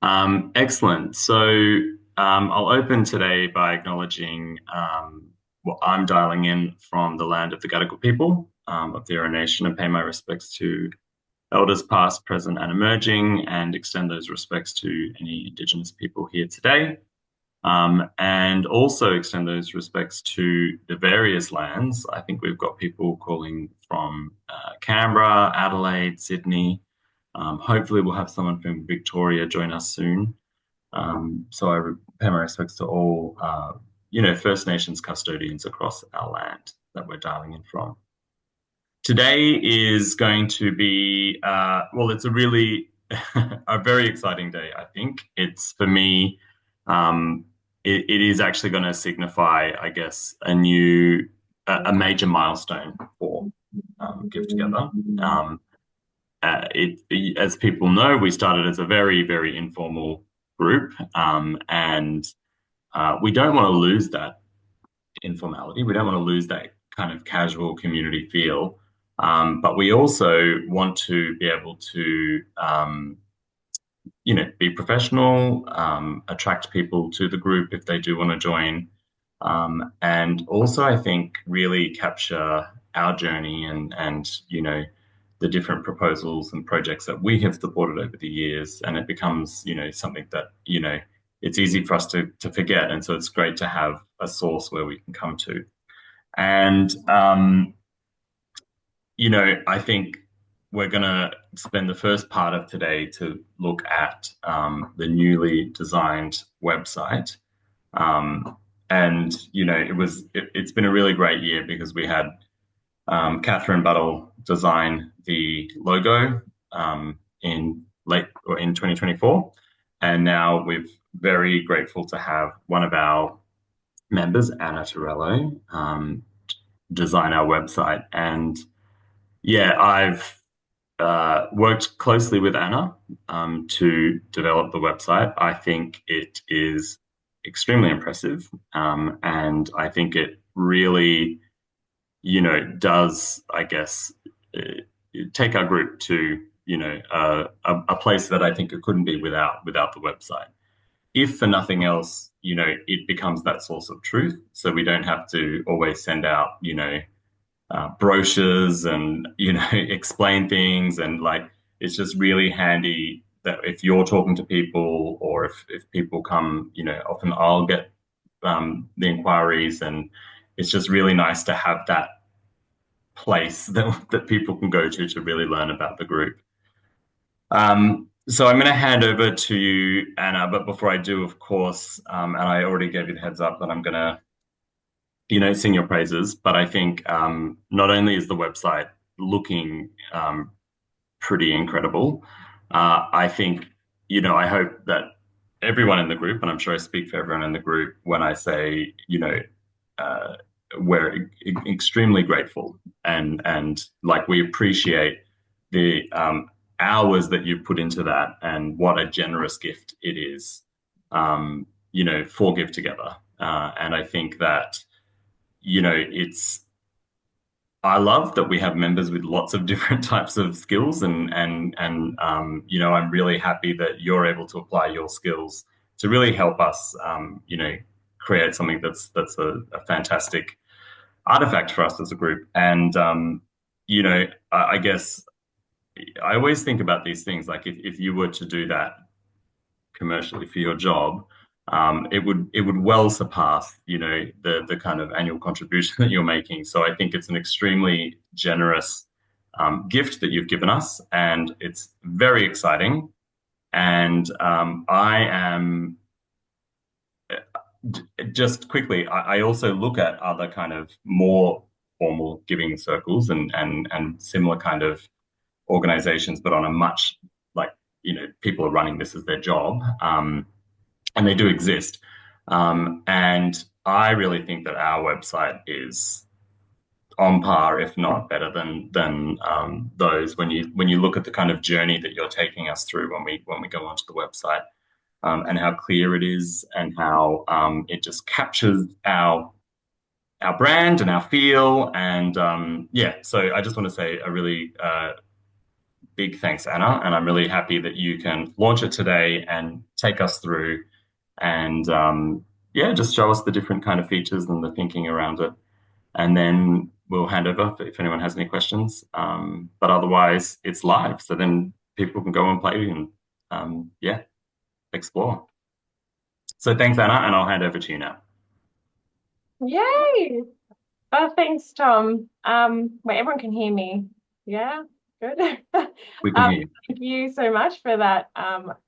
Excellent. I'll open today by acknowledging I'm dialing in from the land of the Gadigal people of the Eora Nation and pay my respects to elders past, present, and emerging, and extend those respects to any Indigenous people here today. And also extend those respects to the various lands. I think we've got people calling from Canberra, Adelaide, Sydney. Hopefully, we'll have someone from Victoria join us soon. So I pay my respects to all, First Nations custodians across our land that we're dialing in from. Today is going to be, it's a really, a very exciting day, I think. It's for me, it is actually going to signify, I guess, a major milestone for Give Together. As people know, we started as a very, very informal group, and we don't want to lose that informality. We don't want to lose that kind of casual community feel, but we also want to be able to, be professional, attract people to the group if they do want to join, and also I think really capture our journey and the different proposals and projects that we have supported over the years, and it becomes something that it's easy for us to forget, and so it's great to have a source where we can come to. And I think we're going to spend the first part of today to look at the newly designed website. And it's been a really great year because we had Catherine Buttle design the logo in 2024, and now we're very grateful to have one of our members, Anna Torello, design our website. And yeah, I've worked closely with Anna to develop the website. I think it is extremely impressive, and I think it really, does, I guess, take our group to a place that I think it couldn't be without the website. If for nothing else, it becomes that source of truth, so we don't have to always send out, brochures and explain things, and like it's just really handy that if you're talking to people or if people come, often I'll get the inquiries, and it's just really nice to have that place that people can go to really learn about the group. So I'm going to hand over to you, Anna, but before I do, of course, and I already gave you the heads up that I'm going to sing your praises. But I think not only is the website looking pretty incredible, I think, I hope that everyone in the group, and I'm sure I speak for everyone in the group when I say, we're extremely grateful and like we appreciate the hours that you put into that and what a generous gift it is, for Give Together. And I think that I love that we have members with lots of different types of skills, and I'm really happy that you're able to apply your skills to really help us, create something that's a fantastic artifact for us as a group. And I guess I always think about these things like if you were to do that commercially for your job, it would well surpass the kind of annual contribution that you're making. So I think it's an extremely generous gift that you've given us, and it's very exciting. And I am just quickly. I also look at other kind of more formal giving circles and similar kind of organizations, but on a much like people are running this as their job. And they do exist. And I really think that our website is on par, if not better than those. When you look at the kind of journey that you're taking us through when we go onto the website, and how clear it is, and how it just captures our brand and our feel. And yeah, so I just want to say a really big thanks, Anna. And I'm really happy that you can launch it today and take us through and yeah, just show us the different kind of features and the thinking around it. And then we'll hand over if anyone has any questions. But otherwise, it's live. So then people can go and play and yeah, explore. So thanks, Anna, and I'll hand over to you now. Yay! Oh, thanks, Tom. Wait, everyone can hear me. Yeah, good. We can hear you. Thank you so much for that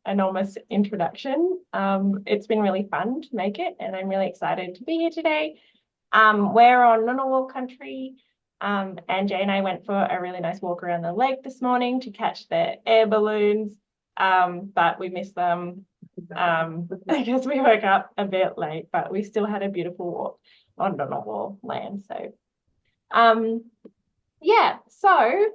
enormous introduction. It's been really fun to make it, and I'm really excited to be here today. We're on Ngunnawal country, and Jay and I went for a really nice walk around the lake this morning to catch the air balloons, but we missed them. I guess we woke up a bit late, but we still had a beautiful walk on Ngunnawal land. So, um, yeah, so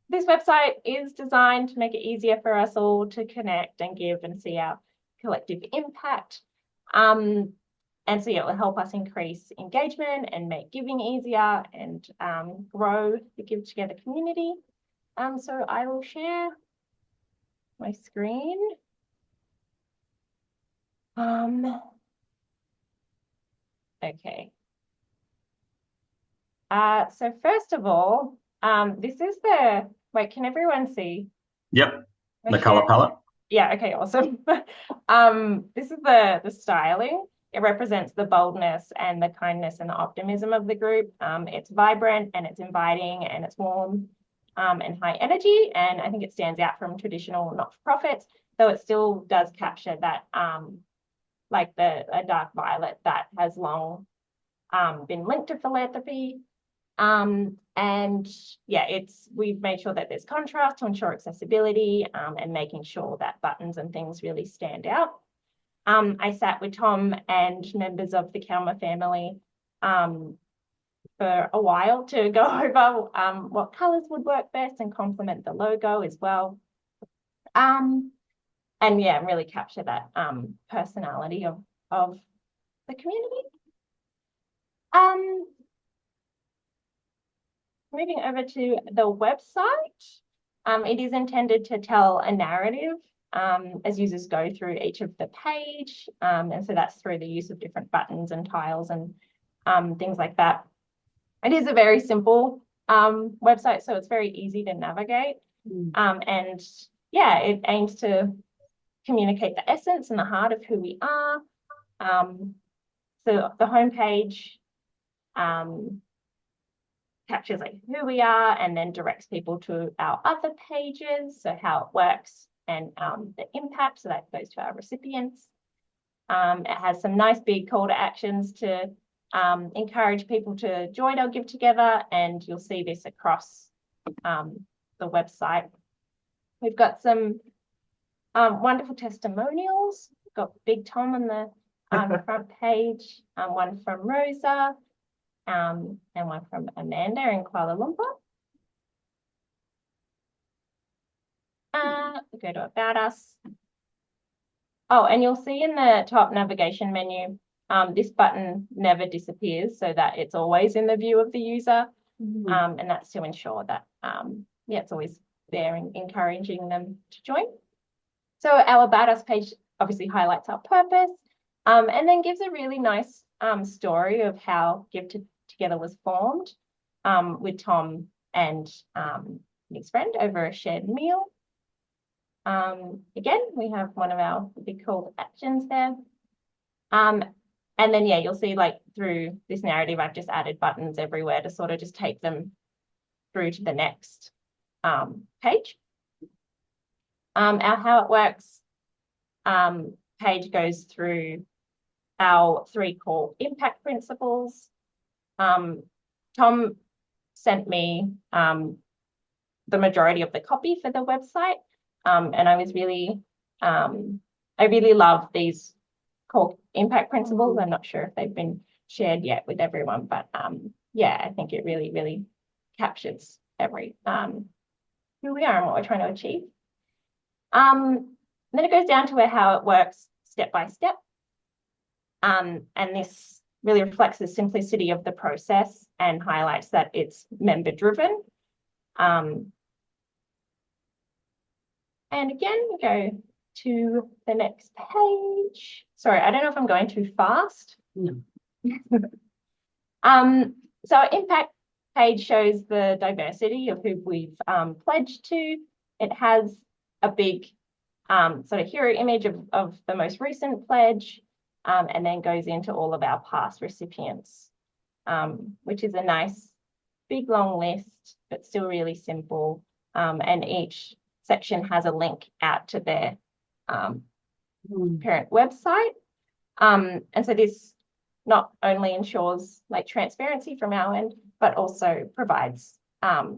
this website is designed to make it easier for us all to connect and give and see our collective impact. And so, yeah, it will help us increase engagement and make giving easier and grow the Give Together community. So I will share my screen. Okay. So first of all, this is wait, can everyone see? Yep, I the share. color palette. Yeah, okay, awesome. This is the styling. It represents the boldness and the kindness and the optimism of the group. It's vibrant and it's inviting and it's warm and high energy. And I think it stands out from traditional not-for-profits, though it still does capture that like a dark violet that has long been linked to philanthropy. And yeah, we've made sure that there's contrast to ensure accessibility and making sure that buttons and things really stand out. I sat with Tom and members of the Kalma family for a while to go over what colours would work best and complement the logo as well. And yeah, really capture that personality of the community. Moving over to the website, it is intended to tell a narrative as users go through each of the page. And so that's through the use of different buttons and tiles and things like that. It is a very simple website, so it's very easy to navigate. And yeah, it aims to communicate the essence and the heart of who we are. So the homepage captures like who we are and then directs people to our other pages, so how it works and the impact, so that goes to our recipients. It has some nice big call to actions to encourage people to join our Give Together, and you'll see this across the website. We've got some wonderful testimonials. We've got Big Tom on the front page, one from Rosa, and one from Amanda in Kuala Lumpur. We go to About Us. Oh, and you'll see in the top navigation menu, this button never disappears, so that it's always in the view of the user. And that's to ensure that, yeah, it's always there and encouraging them to join. So our About Us page obviously highlights our purpose, and then gives a really nice story of how Give Together was formed with Tom and his friend over a shared meal. Again, we have one of our big call to actions there. And then, yeah, you'll see like through this narrative, I've just added buttons everywhere to sort of just take them through to the next page. Our How It Works page goes through our 3 core impact principles. Tom sent me the majority of the copy for the website, and I was really, I really love these core impact principles. I'm not sure if they've been shared yet with everyone, but yeah, I think it really, really captures who we are and what we're trying to achieve. Then it goes down to how it works step by step. And this really reflects the simplicity of the process and highlights that it's member driven. And again, we go to the next page. Sorry, I don't know if I'm going too fast. No. So our impact page shows the diversity of who we've pledged to. It has a big sort of hero image of the most recent pledge, and then goes into all of our past recipients, which is a nice big long list, but still really simple. And each section has a link out to their parent website. And so this not only ensures like transparency from our end, but also provides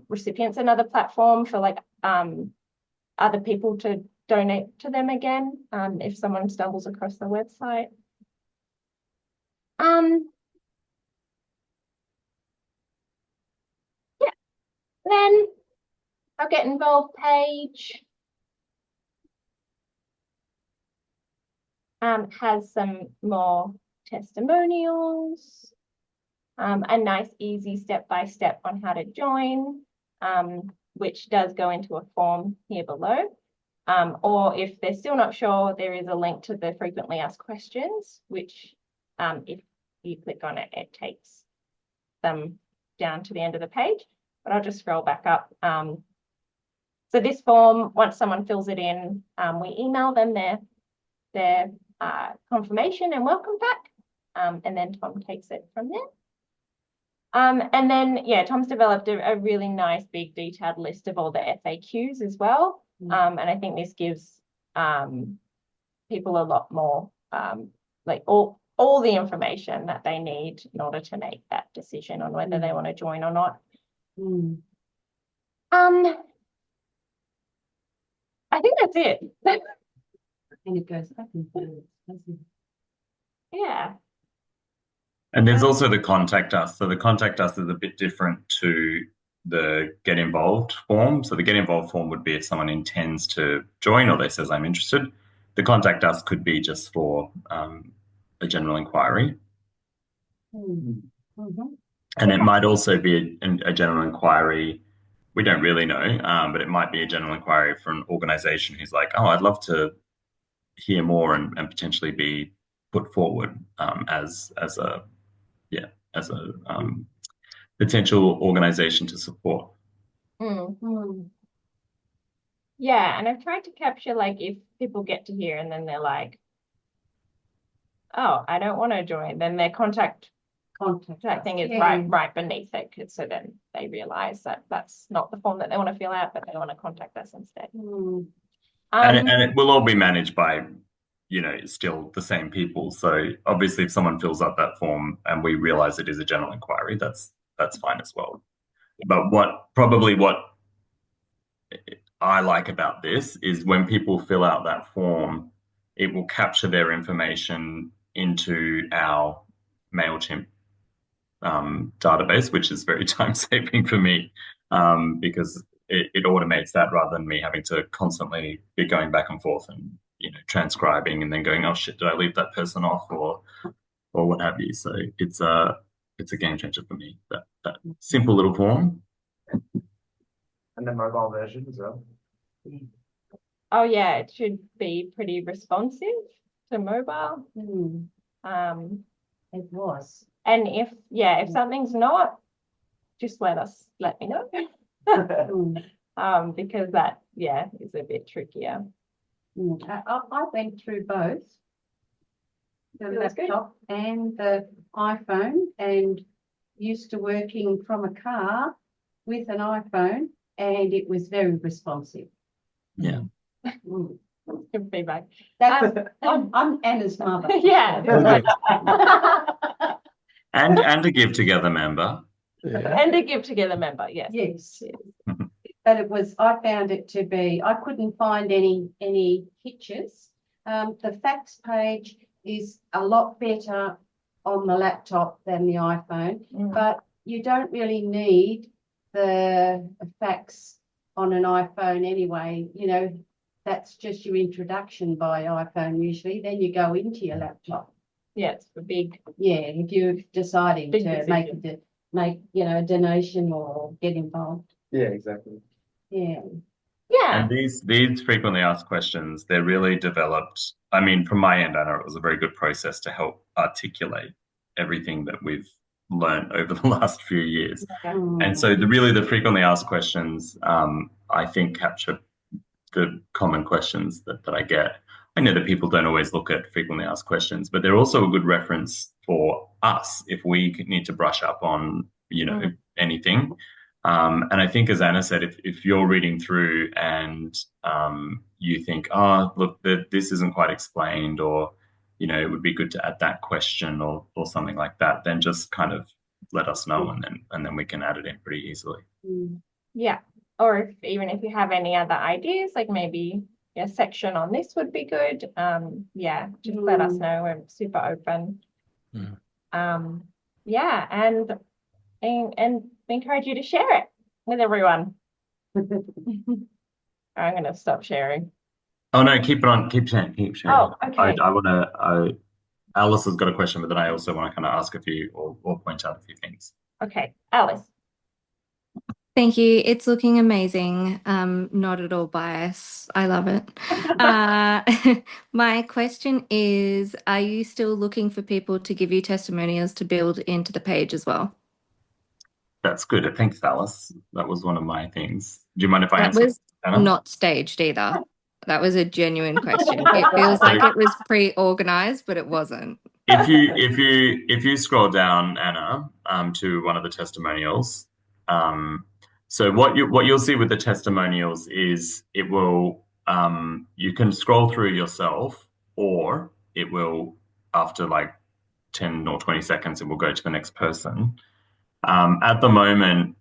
recipients another platform for like other people to donate to them again if someone stumbles across the website. Yeah, then our Get Involved page has some more testimonials, a nice easy step-by-step on how to join, which does go into a form here below. Or if they're still not sure, there is a link to the frequently asked questions, which if you click on it, it takes them down to the end of the page. But I'll just scroll back up. So this form, once someone fills it in, we email them their confirmation and welcome pack, and then Tom takes it from there. And then, yeah, Tom's developed a really nice, big, detailed list of all the FAQs as well. And I think this gives people a lot more, like all the information that they need in order to make that decision on whether they want to join or not. I think that's it. And it goes back and forth, doesn't it? Yeah. And there's also the contact us. So the contact us is a bit different to the get involved form. So the get involved form would be if someone intends to join or they says I'm interested. The contact us could be just for a general inquiry. And it might also be a general inquiry. We don't really know, but it might be a general inquiry for an organization who's like, oh, I'd love to hear more and potentially be put forward as a potential organization to support. Yeah, and I've tried to capture like if people get to here and then they're like, oh, I don't want to join, then their contact thing is right beneath it, so then they realize that that's not the form that they want to fill out, but they want to contact us instead. And it will all be managed by, still the same people. So obviously, if someone fills out that form and we realize it is a general inquiry, that's fine as well. But what I like about this is when people fill out that form, it will capture their information into our MailChimp database, which is very time-saving for me because it automates that rather than me having to constantly be going back and forth and transcribing and then going, oh shit, did I leave that person off or what have you? So it's a game changer for me, that simple little form. And the mobile version as well. Oh yeah, it should be pretty responsive to mobile. It was. And if something's not, just let me know. Because that is a bit trickier. I went through both the laptop and the iPhone, and used to working from a car with an iPhone, and it was very responsive. Yeah. Good feedback. I'm Anna's mother. Yeah. And a Give Together member. Yeah. And a Give Together member, yes. Yes. But I found it to be, I couldn't find any hitches. The facts page is a lot better on the laptop than the iPhone, but you don't really need the facts on an iPhone anyway. That's just your introduction by iPhone usually. Then you go into your laptop. Yeah, it's for big. Yeah, if you're deciding to decision. make a donation or get involved. Yeah, exactly. Yeah. Yeah. And these frequently asked questions, they're really developed. I mean, from my end, I know it was a very good process to help articulate everything that we've learned over the last few years. And so the frequently asked questions, I think capture the common questions that I get. I know that people don't always look at frequently asked questions, but they're also a good reference for us if we need to brush up on, anything. And I think, as Anna said, if you're reading through and you think, oh, look, this isn't quite explained, or it would be good to add that question or something like that, then just kind of let us know, and then we can add it in pretty easily. Yeah. Or even if you have any other ideas, like maybe a section on this would be good. Just let us know. We're super open. And we encourage you to share it with everyone. I'm going to stop sharing. Oh no, keep sharing. Oh, okay. I want to. Alice has got a question, but then I also want to kind of ask a few or point out a few things. Okay, Alice. Thank you. It's looking amazing. Not at all biased. I love it. My question is, are you still looking for people to give you testimonials to build into the page as well? That's good. Thanks, Alice. That was one of my things. Do you mind if I That answer? was not staged either. That was a genuine question. It feels like it was pre-organized, but it wasn't. If you scroll down, Anna, to one of the testimonials, so what you'll see with the testimonials is it will you can scroll through yourself, or it will, after like 10 or 20 seconds, it will go to the next person. At the moment,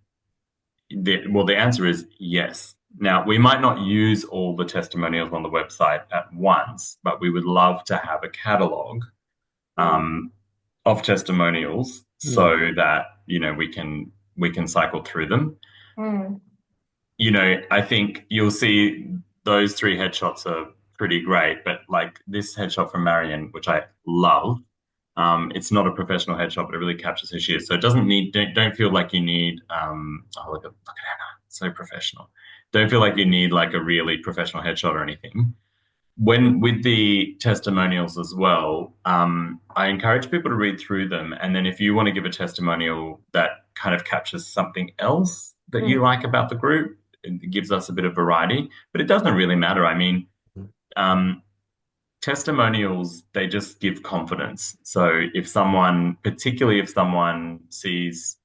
the answer is yes. Now, we might not use all the testimonials on the website at once, but we would love to have a catalog of testimonials so that we can cycle through them. I think you'll see those 3 headshots are pretty great, but like this headshot from Marion, which I love, it's not a professional headshot, but it really captures who she is. So it doesn't don't feel like you need look at Anna, so professional. Don't feel like you need like a really professional headshot or anything. With the testimonials as well, I encourage people to read through them, and then if you want to give a testimonial that kind of captures something else that you like about the group, it gives us a bit of variety. But it doesn't really matter. I mean, testimonials, they just give confidence. So particularly if someone sees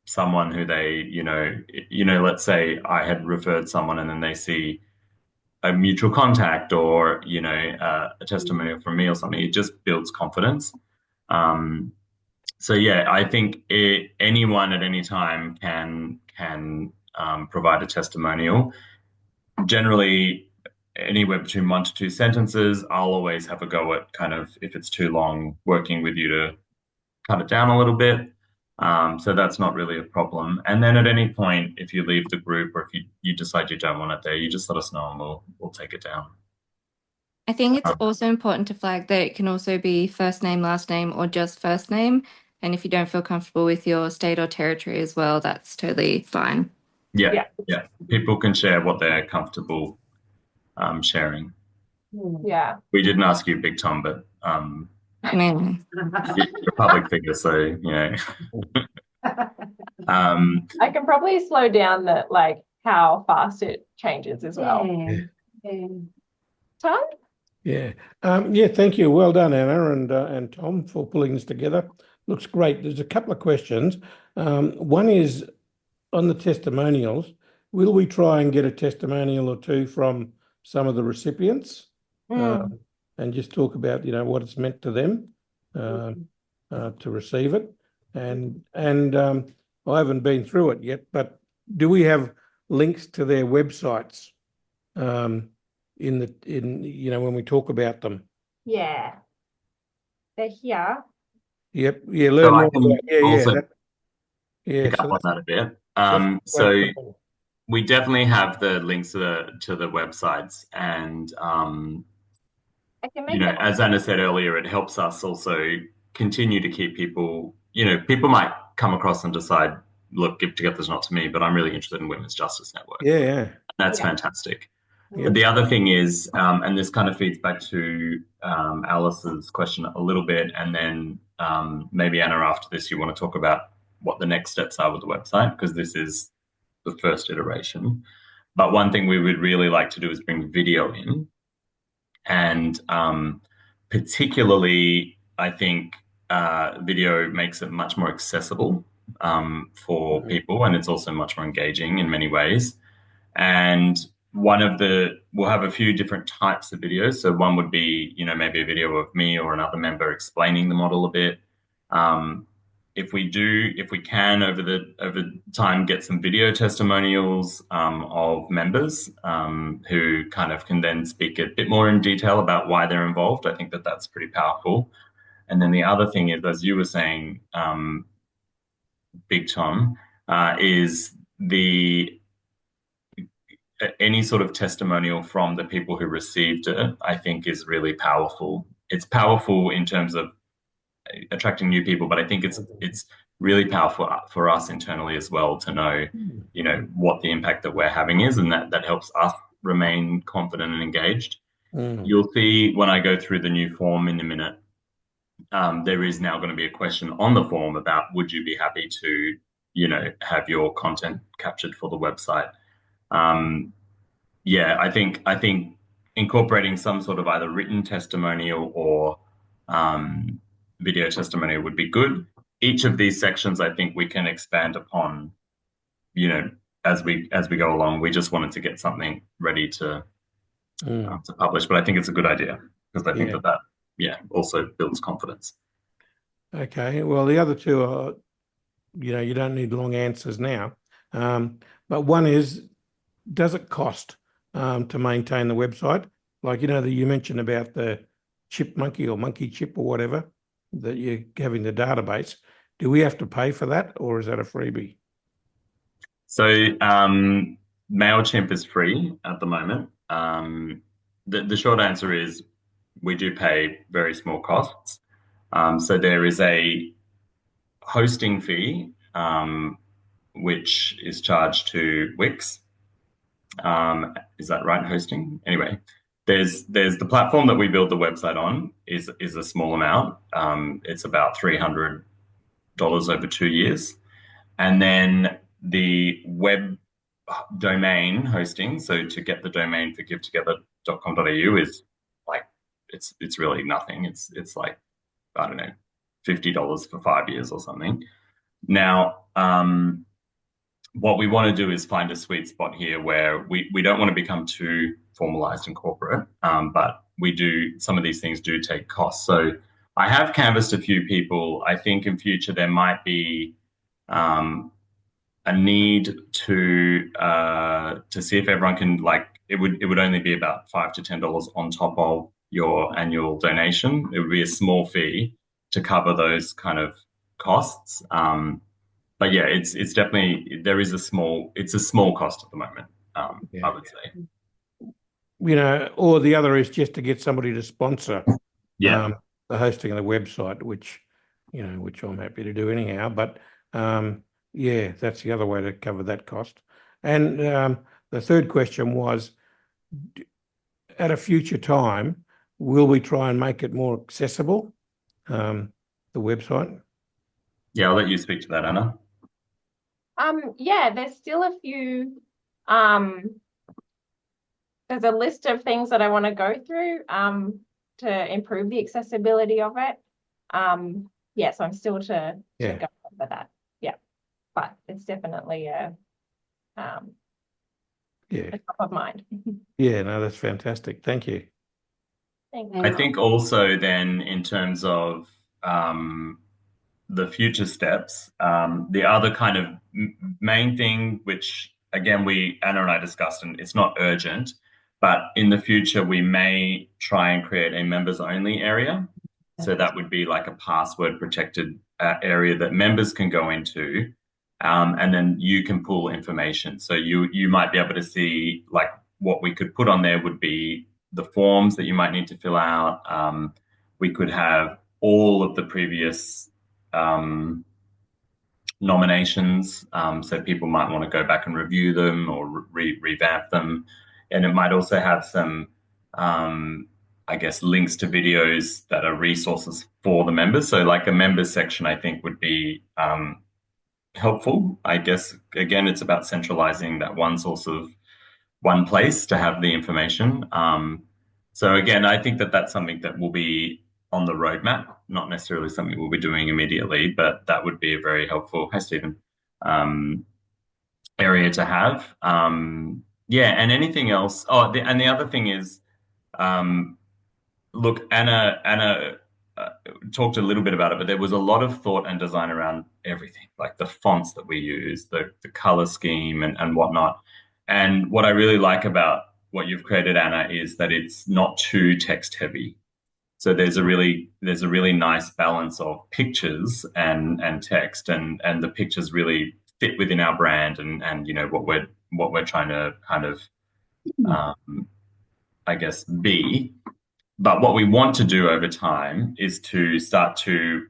someone who they, let's say I had referred someone and then they see a mutual contact or, a testimonial from me or something, it just builds confidence. So yeah, I think anyone at any time can provide a testimonial. Generally, anywhere between 1 to 2 sentences. I'll always have a go at kind of, if it's too long, working with you to cut it down a little bit. So that's not really a problem. And then at any point, if you leave the group or if you decide you don't want it there, you just let us know and we'll take it down. I think it's also important to flag that it can also be first name, last name, or just first name. And if you don't feel comfortable with your state or territory as well, that's totally fine. Yeah. People can share what they're comfortable sharing. Yeah. We didn't ask you, Big Tom, but Anyway. you're a public figure, so I can probably slow down how fast it changes as well. Tom? Yeah. Thank you. Well done, Anna and Tom, for pulling this together. Looks great. There's a couple of questions. One is on the testimonials. Will we try and get a testimonial or two from some of the recipients and just talk about what it's meant to them to receive it? And I haven't been through it yet, but do we have links to their websites in when we talk about them? Yeah, they're here. Yep. Yeah. Learn more. Pick up on that a bit. So we definitely have the links to the websites, and as Anna said earlier, it helps us also continue to keep people. People might come across and decide, look, Give Together's not to me, but I'm really interested in Women's Justice Network. Yeah. That's Yeah. fantastic. Yeah. But the other thing is, and this kind of feeds back to Alice's question a little bit, and then maybe Anna, after this, you want to talk about what the next steps are with the website, because this is the first iteration. But one thing we would really like to do is bring video in, and particularly, I think video makes it much more accessible for people, and it's also much more engaging in many ways. And we'll have a few different types of videos. So one would be, maybe a video of me or another member explaining the model a bit. If we can over time get some video testimonials of members who kind of can then speak a bit more in detail about why they're involved, I think that that's pretty powerful. And then the other thing is, as you were saying, Big Tom, is any sort of testimonial from the people who received it, I think, is really powerful. It's powerful in terms of attracting new people, but I think it's really powerful for us internally as well to know, what the impact that we're having is, and that helps us remain confident and engaged. You'll see when I go through the new form in a minute, there is now going to be a question on the form about, would you be happy to, have your content captured for the website? I think incorporating some sort of either written testimonial or video testimonial would be good. Each of these sections, I think we can expand upon, as we go along. We just wanted to get something ready to publish, but I think it's a good idea because I think that also builds confidence. Okay. Well, the other two are, you don't need long answers now. But one is, does it cost to maintain the website? Like, that you mentioned about the chip monkey or monkey chip or whatever that you're having the database. Do we have to pay for that, or is that a freebie? So MailChimp is free at the moment. The short answer is we do pay very small costs. So there is a hosting fee, which is charged to Wix. Is that right? Hosting? Anyway, there's the platform that we build the website on is a small amount. It's about $300 over 2 years. And then the web domain hosting, so to get the domain for givetogether.com.au is like, it's really nothing. It's like, I don't know, $50 for 5 years or something. Now, what we want to do is find a sweet spot here where we don't want to become too formalized and corporate, but some of these things do take costs. So I have canvassed a few people. I think in future there might be a need to see if everyone can, it would only be about $5 to $10 on top of your annual donation. It would be a small fee to cover those kind of costs. But yeah, it's definitely, it's a small cost at the moment, I would say. Or the other is just to get somebody to sponsor the hosting of the website, which I'm happy to do anyhow. But that's the other way to cover that cost. And the third question was, at a future time, will we try and make it more accessible, the website? Yeah, I'll let you speak to that, Anna. There's still a few, there's a list of things that I want to go through to improve the accessibility of it. So I'm still to go over that. But it's definitely a top of mind. No, that's fantastic. Thank you. Thank you. I think also then in terms of the future steps, the other kind of main thing, which again Anna and I discussed, and it's not urgent, but in the future we may try and create a members only area. So that would be like a password protected area that members can go into, and then you can pull information. So you might be able to see, like, what we could put on there would be the forms that you might need to fill out. We could have all of the previous nominations. So people might want to go back and review them or revamp them. And it might also have some, I guess, links to videos that are resources for the members. So like a members section, I think would be helpful. I guess, again, it's about centralizing that one source of one place to have the information. So again, I think that that's something that will be on the roadmap, not necessarily something we'll be doing immediately, but that would be a very helpful, hi Stephen, area to have. Yeah, and anything else. Oh, and the other thing is, look, Anna talked a little bit about it, but there was a lot of thought and design around everything, like the fonts that we use, the color scheme and whatnot. And what I really like about what you've created, Anna, is that it's not too text heavy. So there's a really nice balance of pictures and text, and the pictures really fit within our brand and you know what we're trying to kind of I guess be. But what we want to do over time is to start to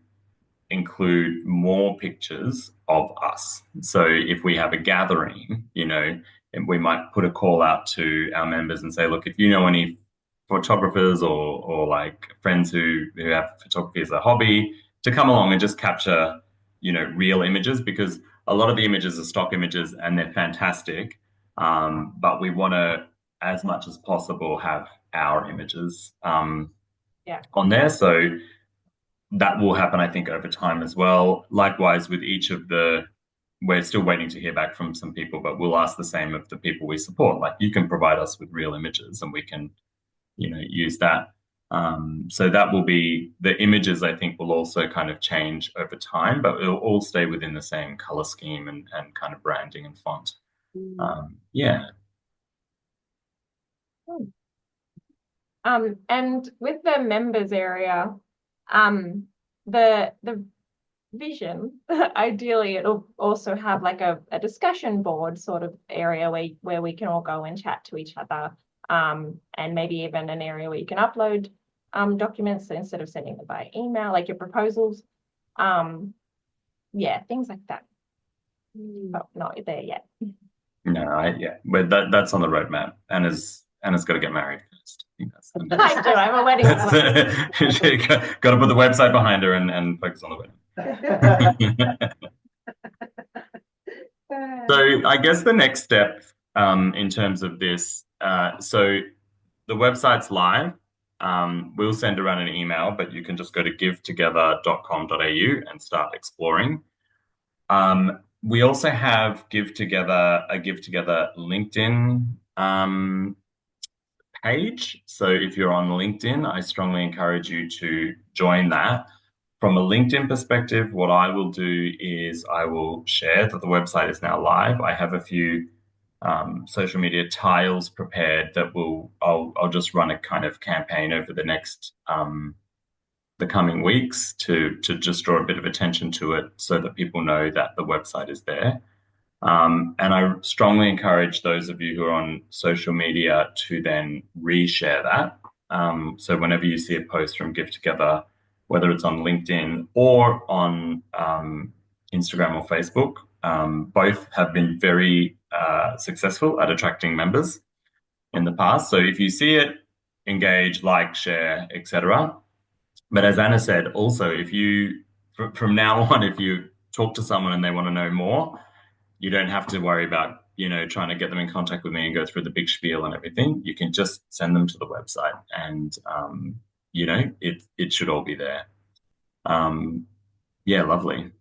include more pictures of us. So if we have a gathering, you know, and we might put a call out to our members and say, look, if you know any photographers or like friends who have photography as a hobby, to come along and just capture, you know, real images, because a lot of the images are stock images and they're fantastic. But we want to, as much as possible, have our images on there. So that will happen, I think, over time as well. Likewise, with each of we're still waiting to hear back from some people, but we'll ask the same of the people we support. Like, you can provide us with real images and we can, you know, use that. So that will be, the images, I think, will also kind of change over time, but it'll all stay within the same color scheme and kind of branding and font. Yeah. And with the members area, the vision, ideally it'll also have like a discussion board sort of area where we can all go and chat to each other, and maybe even an area where you can upload documents instead of sending them by email, like your proposals. Yeah, things like that. But not there yet. No, but that's on the roadmap. Anna's got to get married first. I do. I'm a wedding. Got to put the website behind her and focus on the wedding. So I guess the next step in terms of this, so the website's live. We'll send around an email, but you can just go to givetogether.com.au and start exploring. We also have a Give Together LinkedIn page. So if you're on LinkedIn, I strongly encourage you to join that. From a LinkedIn perspective, what I will do is I will share that the website is now live. I have a few social media tiles prepared that I'll just run a kind of campaign over the next the coming weeks to just draw a bit of attention to it so that people know that the website is there. And I strongly encourage those of you who are on social media to then reshare that. So whenever you see a post from Give Together, whether it's on LinkedIn or on Instagram or Facebook, both have been very successful at attracting members in the past. So if you see it, engage, like, share, etc. But as Anna said, also, if you, from now on, if you talk to someone and they want to know more, you don't have to worry about, you know, trying to get them in contact with me and go through the big spiel and everything. You can just send them to the website and, you know, it should all be there. Yeah, lovely.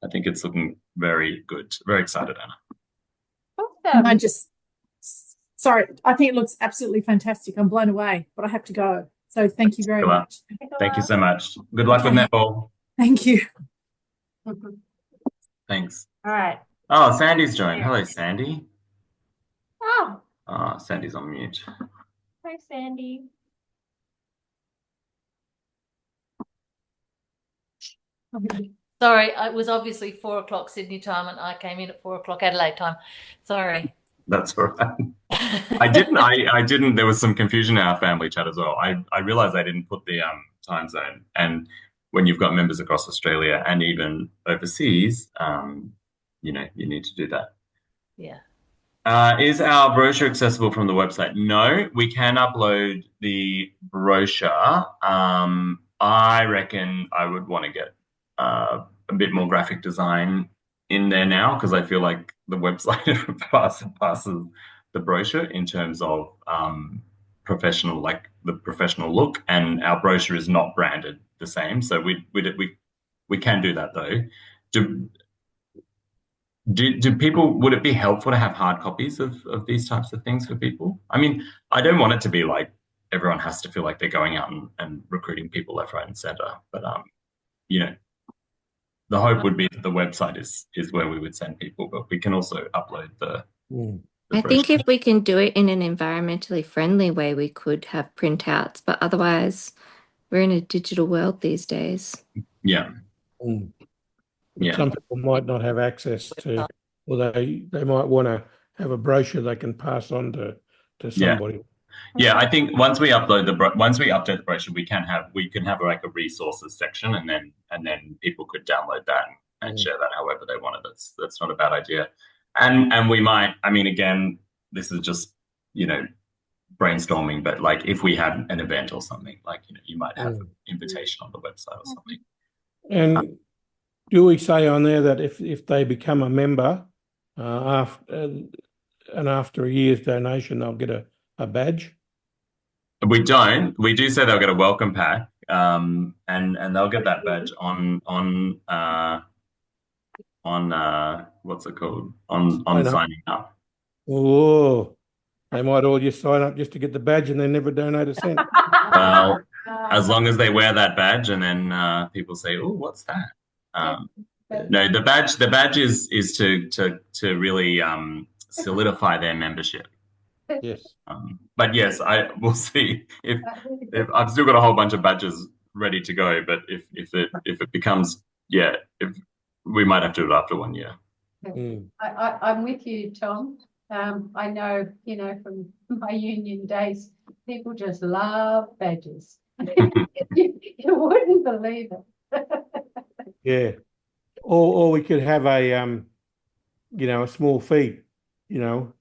I think it's looking very good. Very excited, Anna. Awesome. Sorry, I think it looks absolutely fantastic. I'm blown away, but I have to go. So thank you very much. Thank you so much. Good luck with netball. Thank you. Thanks. All right. Oh, Sandy's joined. Hello, Sandy. Oh, Sandy's on mute. hi, Sandy. Sorry, it was obviously 4 o'clock Sydney time and I came in at 4 o'clock Adelaide time. Sorry. That's all right. I didn't, there was some confusion in our family chat as well. I realized I didn't put the time zone. And when you've got members across Australia and even overseas, you know, you need to do that. Yeah. Is our brochure accessible from the website? No, we can upload the brochure. I reckon I would want to get a bit more graphic design in there now, because I feel like the website passes the brochure in terms of professional, like the professional look, and our brochure is not branded the same. So we can do that though. Do people, would it be helpful to have hard copies of these types of things for people? I mean, I don't want it to be like everyone has to feel like they're going out and recruiting people left, right, and center. But you know, the hope would be that the website is where we would send people, but we can also upload the I think brochure. if we can do it in an environmentally friendly way, we could have printouts, but otherwise we're in a digital world these days. Yeah. Yeah. Some people might not have access to, or they might want to have a brochure they can pass on to somebody. Yeah, I think once we update the brochure, we can have like a resources section, and then people could download that and share that however they want it. That's not a bad idea. And we might, I mean, again, this is just, you know, brainstorming, but like if we had an event or something, like, you know, you might have an invitation on the website or something. And do we say on there that if they become a member after a year's donation, they'll get a badge? We don't. We do say they'll get a welcome pack, and they'll get that badge on what's it called? On signing up. Oh, they might all just sign up just to get the badge and then never donate a cent. Well, as long as they wear that badge, and then people say, "Oh, what's that?" No, the badge is to really solidify their membership. Yes. But yes, I will see if I've still got a whole bunch of badges ready to go. But if it becomes, if we might have to do it after 1 year. I'm with you, Tom. I know, you know, from my union days, people just love badges. You wouldn't believe it. Yeah. Or we could have a you know, a small fee, you know,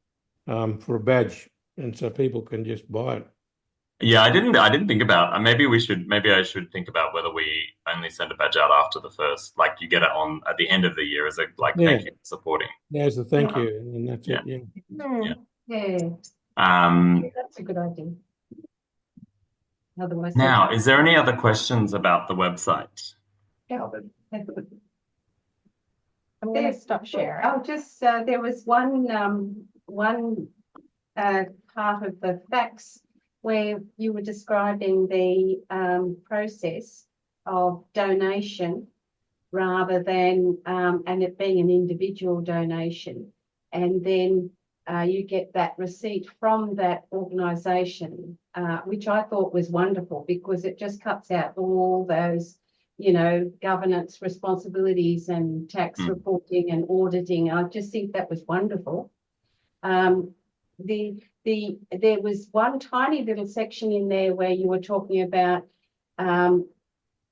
for a badge, and so people can just buy it. Yeah, I didn't think about. Maybe I should think about whether we only send a badge out after the first, like you get it on at the end of the year as a thank you for supporting. There's a thank you, and that's it. Yeah. That's a good idea. Otherwise, now, is there any other questions about the website? I'm going to stop sharing. I'll just, there was one part of the facts where you were describing the process of donation rather than, and it being an individual donation. And then you get that receipt from that organisation, which I thought was wonderful because it just cuts out all those, you know, governance responsibilities and tax reporting and auditing. I just think that was wonderful. There was one tiny little section in there where you were talking about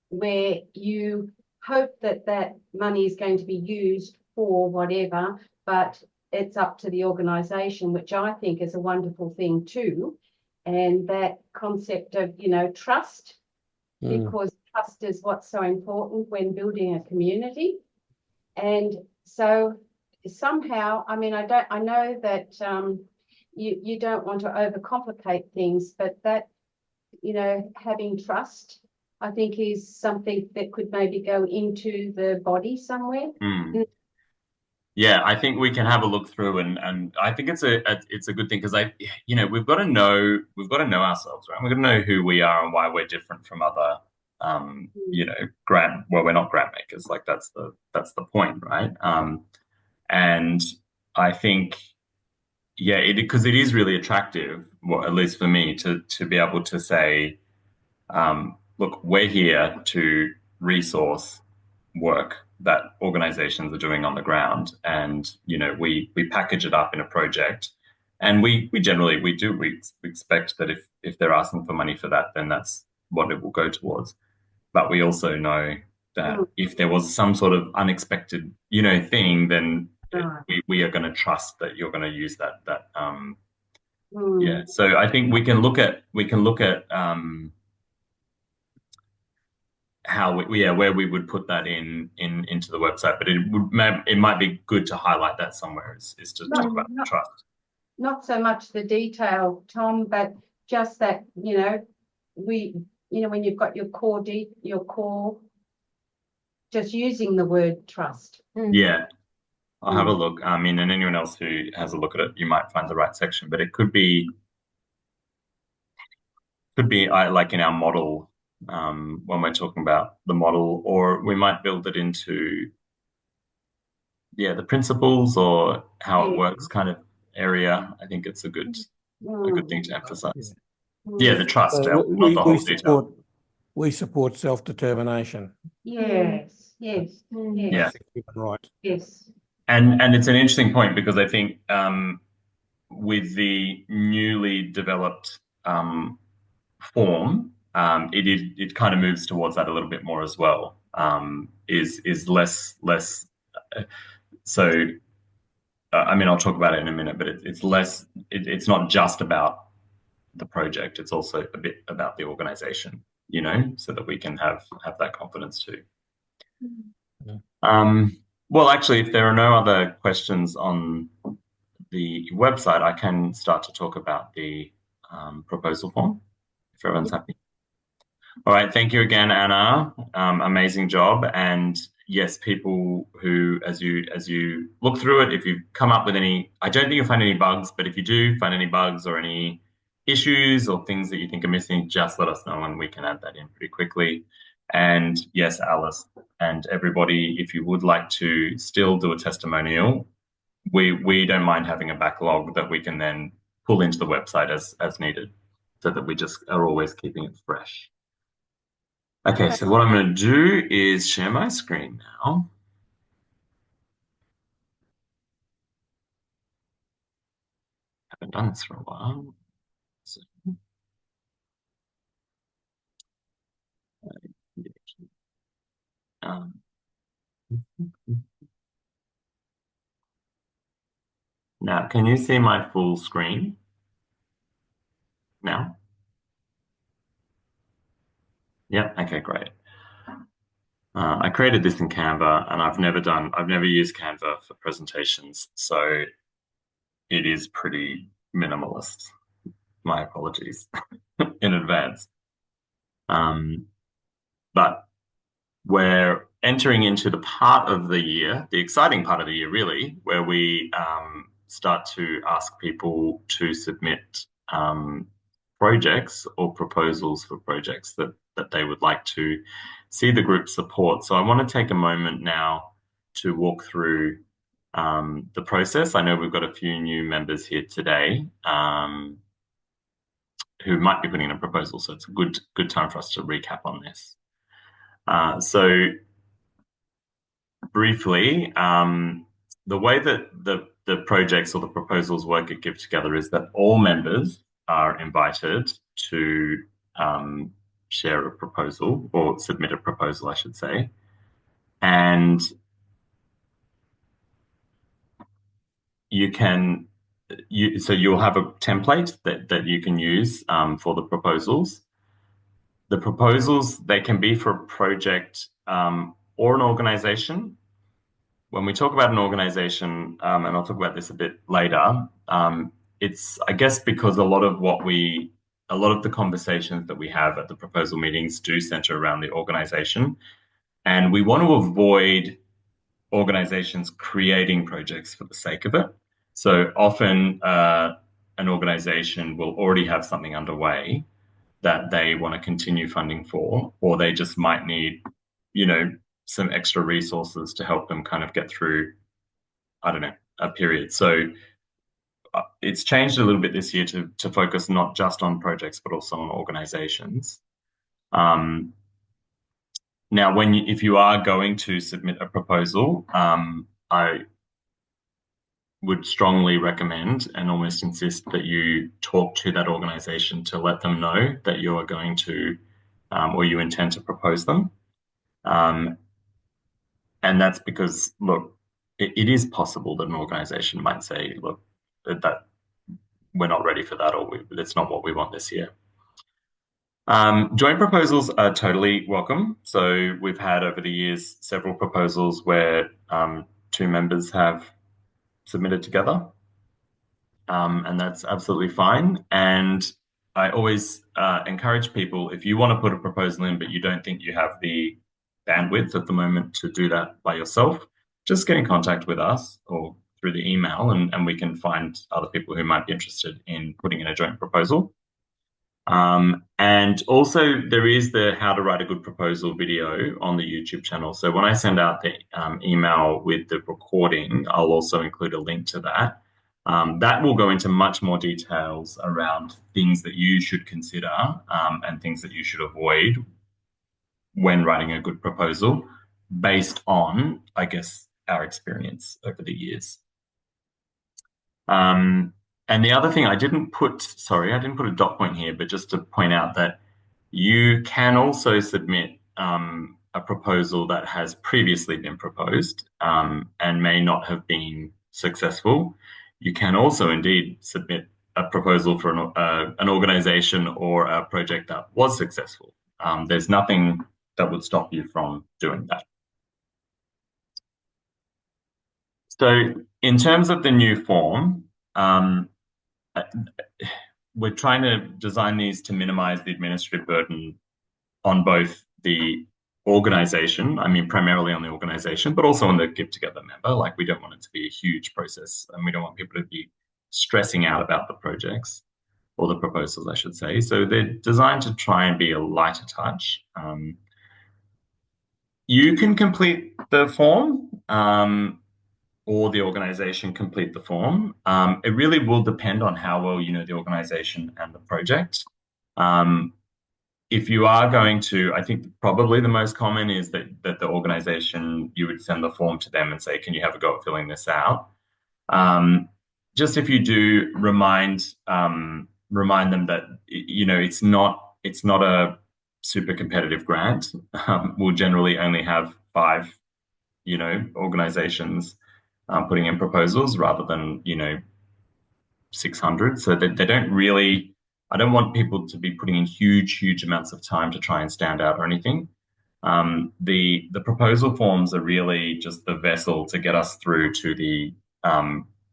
where you hope that money is going to be used for whatever, but it's up to the organisation, which I think is a wonderful thing too. And that concept of, you know, trust, because trust is what's so important when building a community. And so somehow, I mean, I know that you don't want to overcomplicate things, but that, you know, having trust, I think, is something that could maybe go into the body somewhere. Yeah, I think we can have a look through, and I think it's a good thing, because you know, we've got to know ourselves, right? We've got to know who we are and why we're different from other you know, we're not grant makers. Like that's the point, right? And I think, because it is really attractive, well, at least for me, to be able to say, look, we're here to resource work that organizations are doing on the ground, and you know, we package it up in a project, and we expect that if they're asking for money for that, then that's what it will go towards. but we also know that if there was some sort of unexpected, thing, then we are going to trust that you're going to use that. Yeah. So I think we can look at how where we would put that into the website, but it might be good to highlight that somewhere is to talk about trust. Not so much the detail, Tom, but just that, when you've got your core, just using the word trust. Yeah. I'll have a look. And anyone else who has a look at it, you might find the right section, but it could be like in our model, when we're talking about the model, or we might build it into, the principles or how it works kind of area. I think it's a good thing to emphasize. Yeah, the trust, not the whole detail. We support self-determination. Yes. Yeah. Right. Yes. And it's an interesting point, because I think with the newly developed form, it kind of moves towards that a little bit more as well. Is less. So, I'll talk about it in a minute, but it's less. It's not just about the project; it's also a bit about the organization. So that we can have that confidence too. Well, actually, if there are no other questions on the website, I can start to talk about the proposal form, if everyone's happy. All right, thank you again, Anna. Amazing job. And yes, people who, as you look through it, if you come up with any, I don't think you'll find any bugs, but if you do find any bugs or any issues or things that you think are missing, just let us know and we can add that in pretty quickly. And yes, Alice and everybody, if you would like to still do a testimonial, we don't mind having a backlog that we can then pull into the website as needed, so that we just are always keeping it fresh. Okay, so what I'm going to do is share my screen now. Haven't done this for a while. So, now, can you see my full screen now? Yeah, okay, great. I created this in Canva, and I've never used Canva for presentations, so it is pretty minimalist. My apologies in advance. But we're entering into the part of the year, the exciting part of the year, really, where we start to ask people to submit projects or proposals for projects that they would like to see the group support. So I want to take a moment now to walk through the process. I know we've got a few new members here today who might be putting in a proposal, so it's a good time for us to recap on this. So briefly, the way that the projects or the proposals work at Give Together is that all members are invited to share a proposal, or submit a proposal, I should say. And so you'll have a template that you can use for the proposals. The proposals, they can be for a project or an organization. When we talk about an organization, and I'll talk about this a bit later, it's, I guess, because a lot of the conversations that we have at the proposal meetings do center around the organization. And we want to avoid organizations creating projects for the sake of it. So often an organization will already have something underway that they want to continue funding for, or they just might need, some extra resources to help them kind of get through, I don't know, a period. So it's changed a little bit this year to focus not just on projects, but also on organizations. Now, if you are going to submit a proposal, I would strongly recommend and almost insist that you talk to that organization to let them know that you are going to or you intend to propose them. And that's because, look, it is possible that an organization might say, look, that we're not ready for that, or that's not what we want this year. Joint proposals are totally welcome. So we've had over the years several proposals where 2 members have submitted together, and that's absolutely fine. And I always encourage people, if you want to put a proposal in but you don't think you have the bandwidth at the moment to do that by yourself, just get in contact with us or through the email, and we can find other people who might be interested in putting in a joint proposal. And also there is the How to Write a Good Proposal video on the YouTube channel. So when I send out the email with the recording, I'll also include a link to that. That will go into much more details around things that you should consider and things that you should avoid when writing a good proposal based on, I guess, our experience over the years. And the other thing I didn't put a dot point here, but just to point out that you can also submit a proposal that has previously been proposed and may not have been successful. You can also indeed submit a proposal for an organization or a project that was successful. There's nothing that would stop you from doing that. So in terms of the new form, we're trying to design these to minimize the administrative burden on both the organization, I mean primarily on the organization, but also on the Give Together member. Like, we don't want it to be a huge process, and we don't want people to be stressing out about the projects or the proposals, I should say. So they're designed to try and be a lighter touch. You can complete the form, or the organization complete the form. It really will depend on how well you know the organization and the project. If you are going to, I think probably the most common is that the organization, you would send the form to them and say, can you have a go at filling this out? Just if you do, remind them that, you know, it's not a super competitive grant. We'll generally only have 5, you know, organizations putting in proposals rather than, you know, 600. So they don't really, I don't want people to be putting in huge amounts of time to try and stand out or anything. The proposal forms are really just the vessel to get us through to the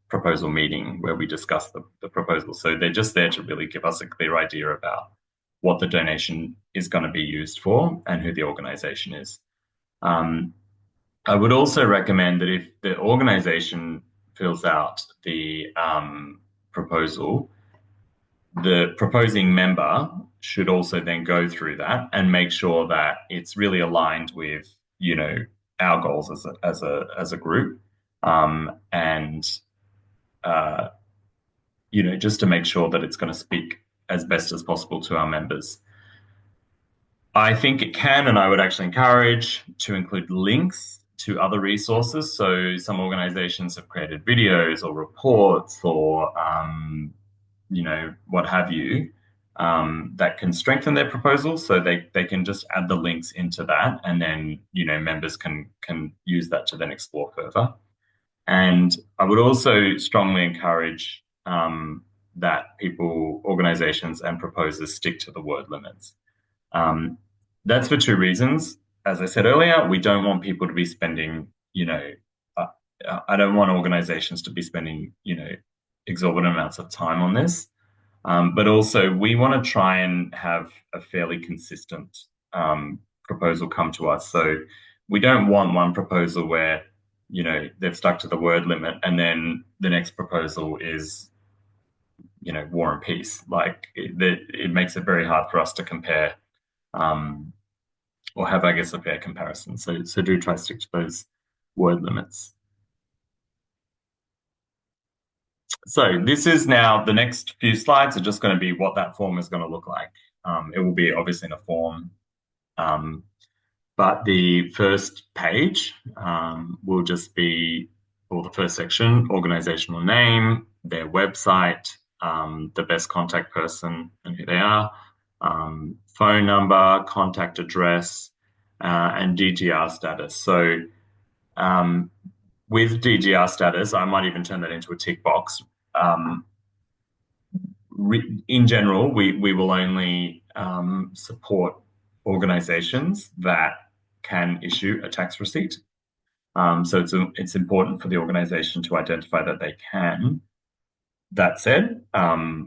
proposal meeting where we discuss the proposal. So they're just there to really give us a clear idea about what the donation is going to be used for and who the organization is. I would also recommend that if the organization fills out the proposal, the proposing member should also then go through that and make sure that it's really aligned with, you know, our goals as a group, and you know, just to make sure that it's going to speak as best as possible to our members. I think it can, and I would actually encourage to include links to other resources. So some organizations have created videos or reports or you know, what have you, that can strengthen their proposals. So they can just add the links into that, and then, you know, members can use that to then explore further. And I would also strongly encourage that organizations and proposers stick to the word limits. That's for 2 reasons. As I said earlier, we don't want people to be spending, you know, I don't want organizations to be spending, you know, exorbitant amounts of time on this. But also we want to try and have a fairly consistent proposal come to us. So we don't want one proposal where, you know, they've stuck to the word limit and then the next proposal is, you know, War and Peace. Like, it makes it very hard for us to compare or have, I guess, a fair comparison. So do try to stick to those word limits. So this is now, the next few slides are just going to be what that form is going to look like. It will be obviously in a form, but the first page will just be, or the first section, organizational name, their website, the best contact person and who they are, phone number, contact address, and DGR status. So with DGR status, I might even turn that into a tick box. In general, we will only support organizations that can issue a tax receipt. So it's important for the organization to identify that they can. That said, over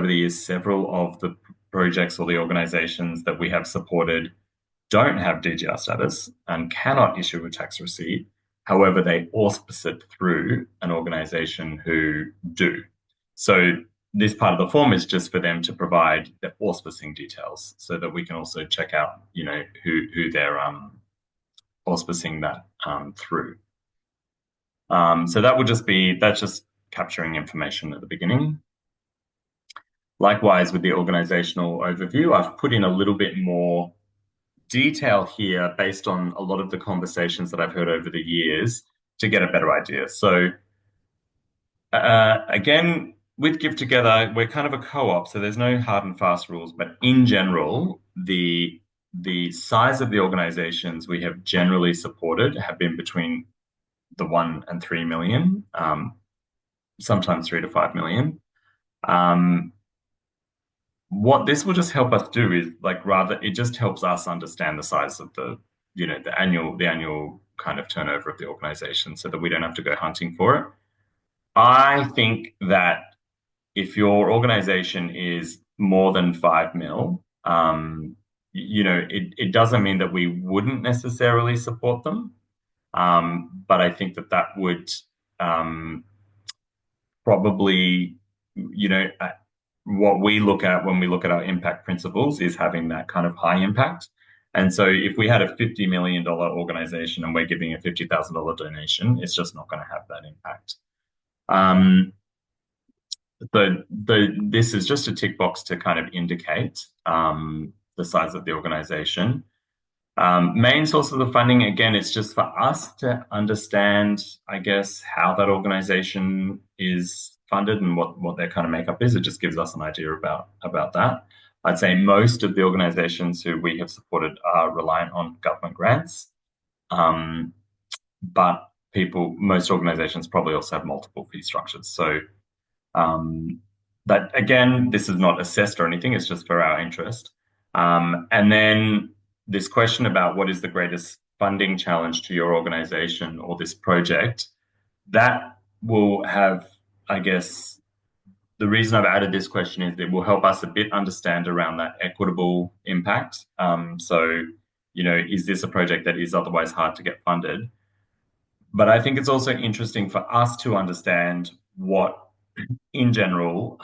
the years, several of the projects or the organizations that we have supported don't have DGR status and cannot issue a tax receipt. However, they auspice it through an organization who do. So this part of the form is just for them to provide the auspicing details so that we can also check out, who they're auspicing that through. So that's just capturing information at the beginning. Likewise, with the organizational overview, I've put in a little bit more detail here based on a lot of the conversations that I've heard over the years to get a better idea. So again, with Give Together, we're kind of a co-op, so there's no hard and fast rules, but in general, the size of the organizations we have generally supported have been between the 1 and 3 million, sometimes 3 to 5 million. What this will just help us do is it just helps us understand the size of the annual kind of turnover of the organization so that we don't have to go hunting for it. I think that if your organization is more than 5 mil, it doesn't mean that we wouldn't necessarily support them. But I think that would probably, what we look at when we look at our impact principles is having that kind of high impact. And so if we had a $50 million organization and we're giving a $50,000 donation, it's just not going to have that impact. This is just a tick box to kind of indicate the size of the organization. Main source of the funding, again, it's just for us to understand, I guess, how that organization is funded and what their kind of makeup is. It just gives us an idea about that. I'd say most of the organizations who we have supported are reliant on government grants, but most organizations probably also have multiple fee structures. So that, again, this is not assessed or anything, it's just for our interest. And then this question about what is the greatest funding challenge to your organization or this project, that will have, I guess, the reason I've added this question is it will help us a bit understand around that equitable impact. So, is this a project that is otherwise hard to get funded? But I think it's also interesting for us to understand what, in general,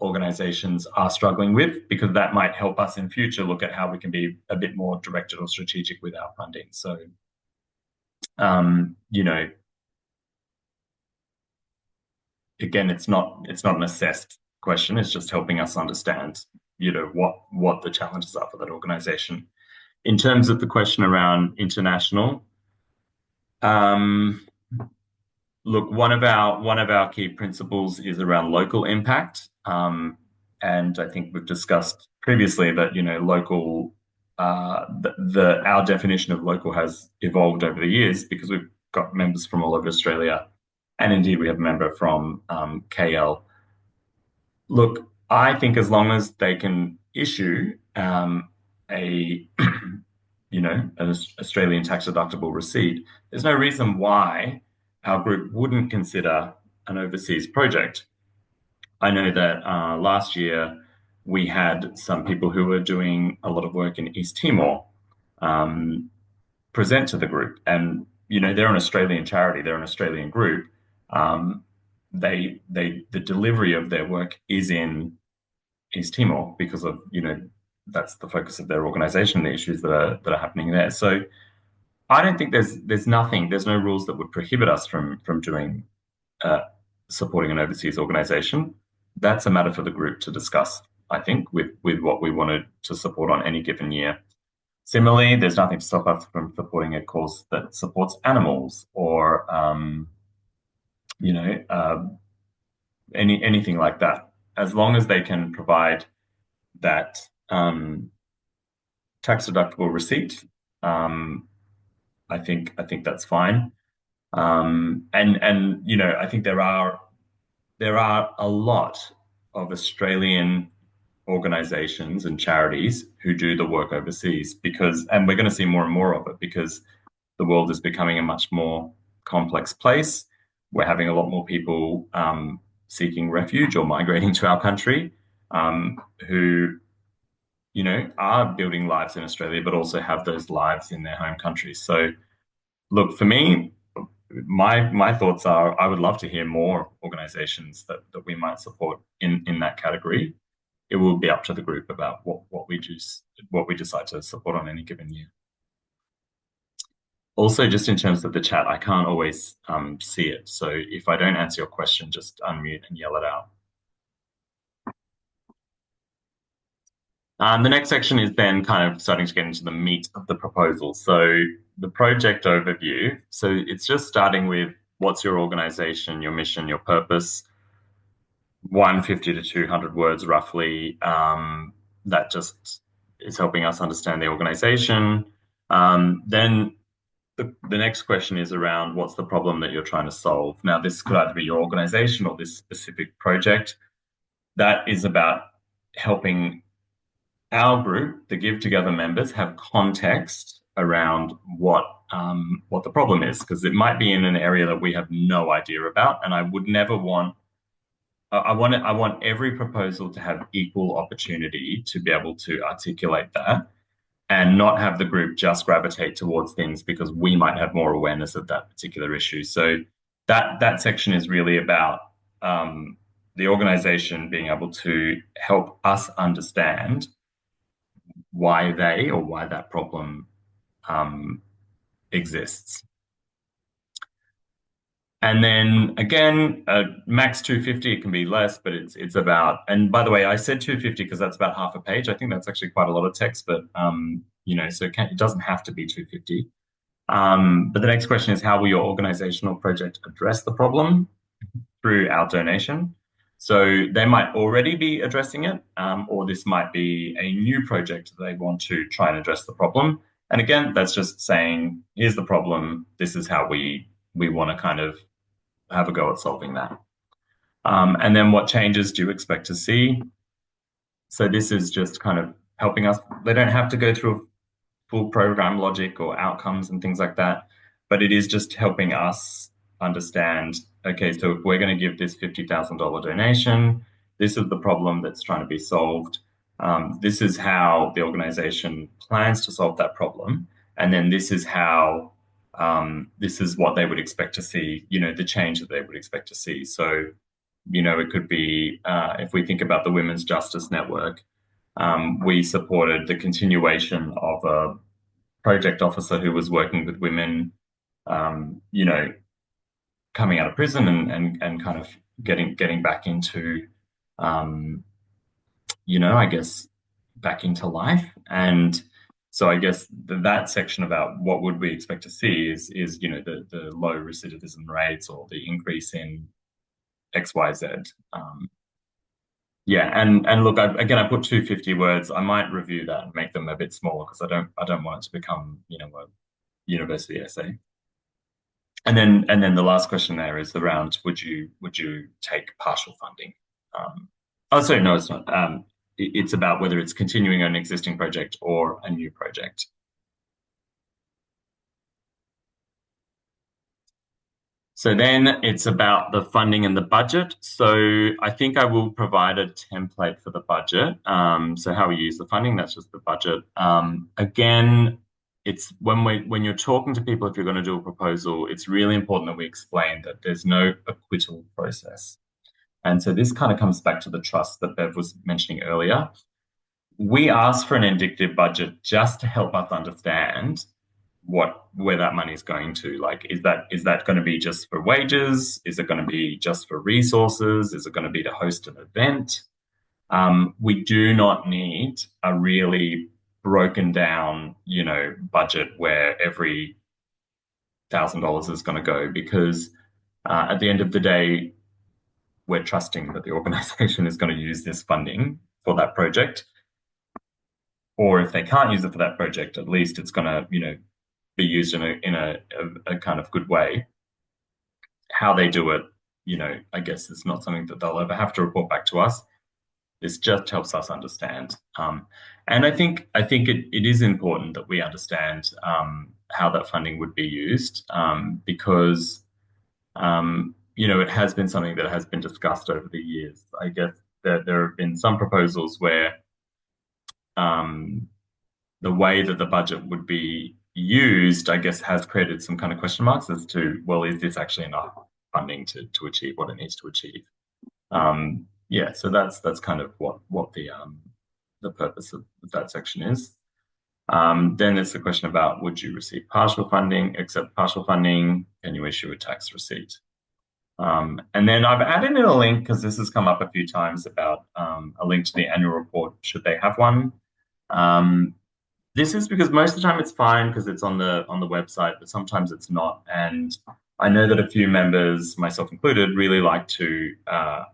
organizations are struggling with, because that might help us in future look at how we can be a bit more directed or strategic with our funding. So, again, it's not an assessed question. It's just helping us understand, what the challenges are for that organization. In terms of the question around international, look, one of our key principles is around local impact, and I think we've discussed previously that local, our definition of local has evolved over the years because we've got members from all over Australia, and indeed we have a member from KL. Look, I think as long as they can issue an Australian tax deductible receipt, there's no reason why our group wouldn't consider an overseas project. I know that last year we had some people who were doing a lot of work in East Timor present to the group, and they're an Australian charity, they're an Australian group. The delivery of their work is in East Timor because of that's the focus of their organization, the issues that are happening there. So I don't think there's no rules that would prohibit us from doing supporting an overseas organization. That's a matter for the group to discuss, I think, with what we wanted to support on any given year. Similarly, there's nothing to stop us from supporting a cause that supports animals or anything like that, as long as they can provide that tax deductible receipt. I think that's fine. And you know, I think there are a lot of Australian organizations and charities who do the work overseas and we're going to see more and more of it because the world is becoming a much more complex place. We're having a lot more people seeking refuge or migrating to our country who, you know, are building lives in Australia, but also have those lives in their home countries. So, look, for me, my thoughts are I would love to hear more organizations that we might support in that category. It will be up to the group about what we decide to support on any given year. Also, just in terms of the chat, I can't always see it. So if I don't answer your question, just unmute and yell it out. The next section is then kind of starting to get into the meat of the proposal. So the project overview. So it's just starting with what's your organization, your mission, your purpose, 150 to 200 words roughly. That just is helping us understand the organization. Then the next question is around what's the problem that you're trying to solve. Now, this could either be your organization or this specific project. That is about helping our group, the Give Together members, have context around what the problem is, because it might be in an area that we have no idea about, and I would never want. I want every proposal to have equal opportunity to be able to articulate that, and not have the group just gravitate towards things because we might have more awareness of that particular issue. So that section is really about the organization being able to help us understand why that problem exists. And then again, max 250, it can be less, but it's about, and by the way, I said 250 because that's about half a page. I think that's actually quite a lot of text, but you know, so it doesn't have to be 250. But the next question is, how will your organizational project address the problem? Through our donation. So they might already be addressing it, or this might be a new project that they want to try and address the problem. And again, that's just saying, here's the problem. This is how we want to kind of have a go at solving that. And then what changes do you expect to see? So this is just kind of helping us. They don't have to go through a full program logic or outcomes and things like that, but it is just helping us understand, okay, so if we're going to give this $50,000 donation, this is the problem that's trying to be solved. This is how the organization plans to solve that problem. And then this is how, this is what they would expect to see, you know, the change that they would expect to see. So, you know, it could be, if we think about the Women's Justice Network, we supported the continuation of a project officer who was working with women, you know, coming out of prison and kind of getting back into, you know, I guess back into life. And so I guess that section about what would we expect to see is you know, the low recidivism rates or the increase in XYZ. Yeah, and look, I put 250 words. I might review that and make them a bit smaller because I don't want it to become, you know, a university essay. And then the last question there is around would you take partial funding? Oh, sorry, no, it's not. It's about whether it's continuing an existing project or a new project. So then it's about the funding and the budget. So I think I will provide a template for the budget. So how we use the funding, that's just the budget. Again, it's when you're talking to people, if you're going to do a proposal, it's really important that we explain that there's no acquittal process. And so this kind of comes back to the trust that Bev was mentioning earlier. We ask for an indicative budget just to help us understand where that money is going to. Like, is that going to be just for wages? Is it going to be just for resources? Is it going to be to host an event? We do not need a really broken down, you know, budget where every $1,000 is going to go, because at the end of the day, we're trusting that the organization is going to use this funding for that project. or if they can't use it for that project, at least it's going to, you know, be used in a kind of good way. How they do it, you know, I guess it's not something that they'll ever have to report back to us. This just helps us understand. And I think it is important that we understand how that funding would be used, because you know, it has been something that has been discussed over the years. I guess that there have been some proposals where the way that the budget would be used, I guess, has created some kind of question marks as to, well, is this actually enough funding to achieve what it needs to achieve? Yeah, so that's kind of what the purpose of that section is. Then there's the question about, would you receive partial funding, accept partial funding? Can you issue a tax receipt? And then I've added in a link, because this has come up a few times, about a link to the annual report, should they have one. This is because most of the time it's fine because it's on the website, but sometimes it's not. And I know that a few members, myself included, really like to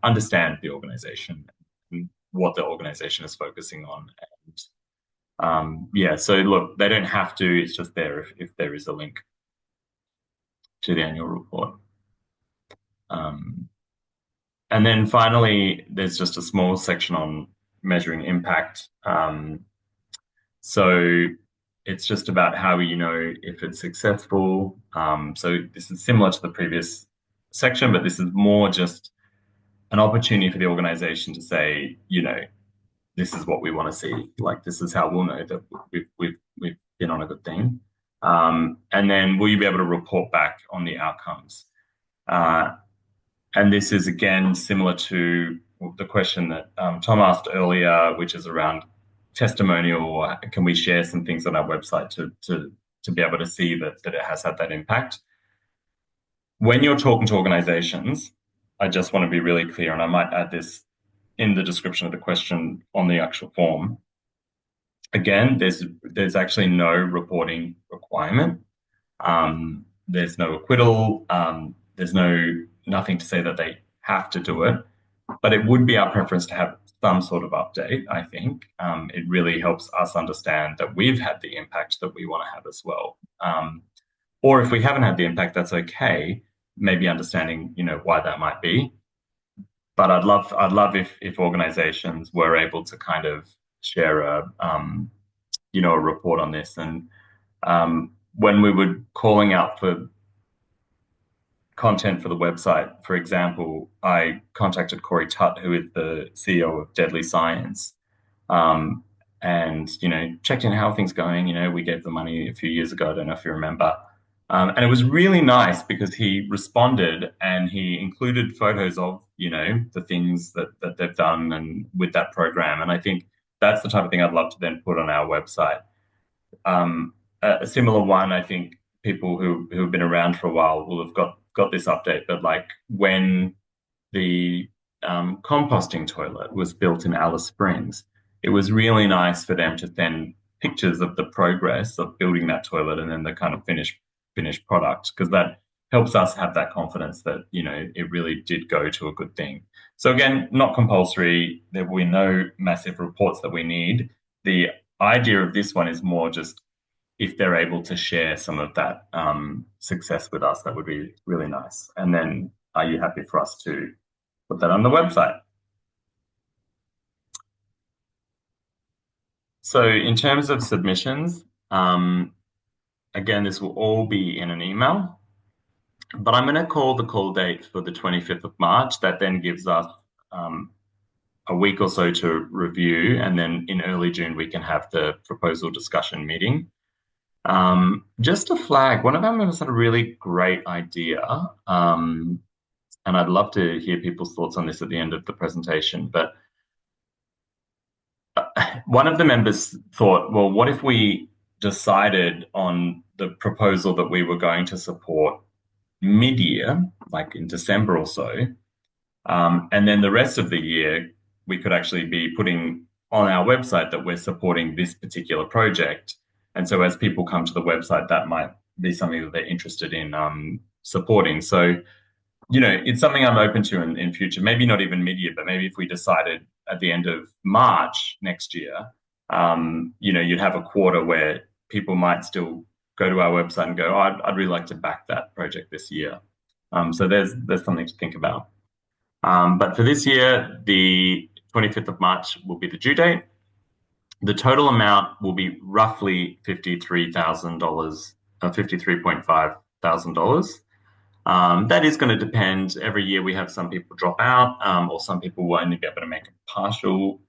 understand the organization and what the organization is focusing on. And yeah, so look, they don't have to, it's just there if there is a link to the annual report. And then finally, there's just a small section on measuring impact. So it's just about how you know if it's successful. So this is similar to the previous section, but this is more just an opportunity for the organization to say, you know, this is what we want to see. Like, this is how we'll know that we've been on a good thing. And then will you be able to report back on the outcomes? And this is, again, similar to the question that Tom asked earlier, which is around testimonial, or can we share some things on our website to be able to see that it has had that impact. When you're talking to organizations, I just want to be really clear, and I might add this in the description of the question on the actual form. Again, there's actually no reporting requirement. There's no acquittal. There's nothing to say that they have to do it, but it would be our preference to have some sort of update, I think. It really helps us understand that we've had the impact that we want to have as well. Or if we haven't had the impact, that's okay. Maybe understanding, you know, why that might be. But I'd love if organizations were able to kind of share a report on this. And when we were calling out for content for the website, for example, I contacted Corey Tutt, who is the CEO of Deadly Science, and, you know, checked in how things going. You know, we gave the money a few years ago. I don't know if you remember. And it was really nice because he responded and he included photos of, you know, the things that they've done and with that program. And I think that's the type of thing I'd love to then put on our website. A similar one, I think people who have been around for a while will have got this update, but like when the composting toilet was built in Alice Springs, it was really nice for them to send pictures of the progress of building that toilet and then the kind of finished product, because that helps us have that confidence that, you know, it really did go to a good thing. So again, not compulsory. There will be no massive reports that we need. The idea of this one is more just if they're able to share some of that success with us, that would be really nice. And then are you happy for us to put that on the website? So in terms of submissions, again, this will all be in an email, but I'm going to call the call date for the 25th of March. That then gives us a week or so to review, and then in early June, we can have the proposal discussion meeting. Just to flag, one of our members had a really great idea, and I'd love to hear people's thoughts on this at the end of the presentation, but one of the members thought, well, what if we decided on the proposal that we were going to support mid-year, like in December or so, and then the rest of the year, we could actually be putting on our website that we're supporting this particular project. And so as people come to the website, that might be something that they're interested in supporting. So, you know, it's something I'm open to in future, maybe not even mid-year, but maybe if we decided at the end of March next year you'd have a quarter where people might still go to our website and go, oh, I'd really like to back that project this year. So there's something to think about. But for this year, the 25th of March will be the due date. The total amount will be roughly $53,000, $53,500. That is going to depend. Every year we have some people drop out, or some people will only be able to make a partial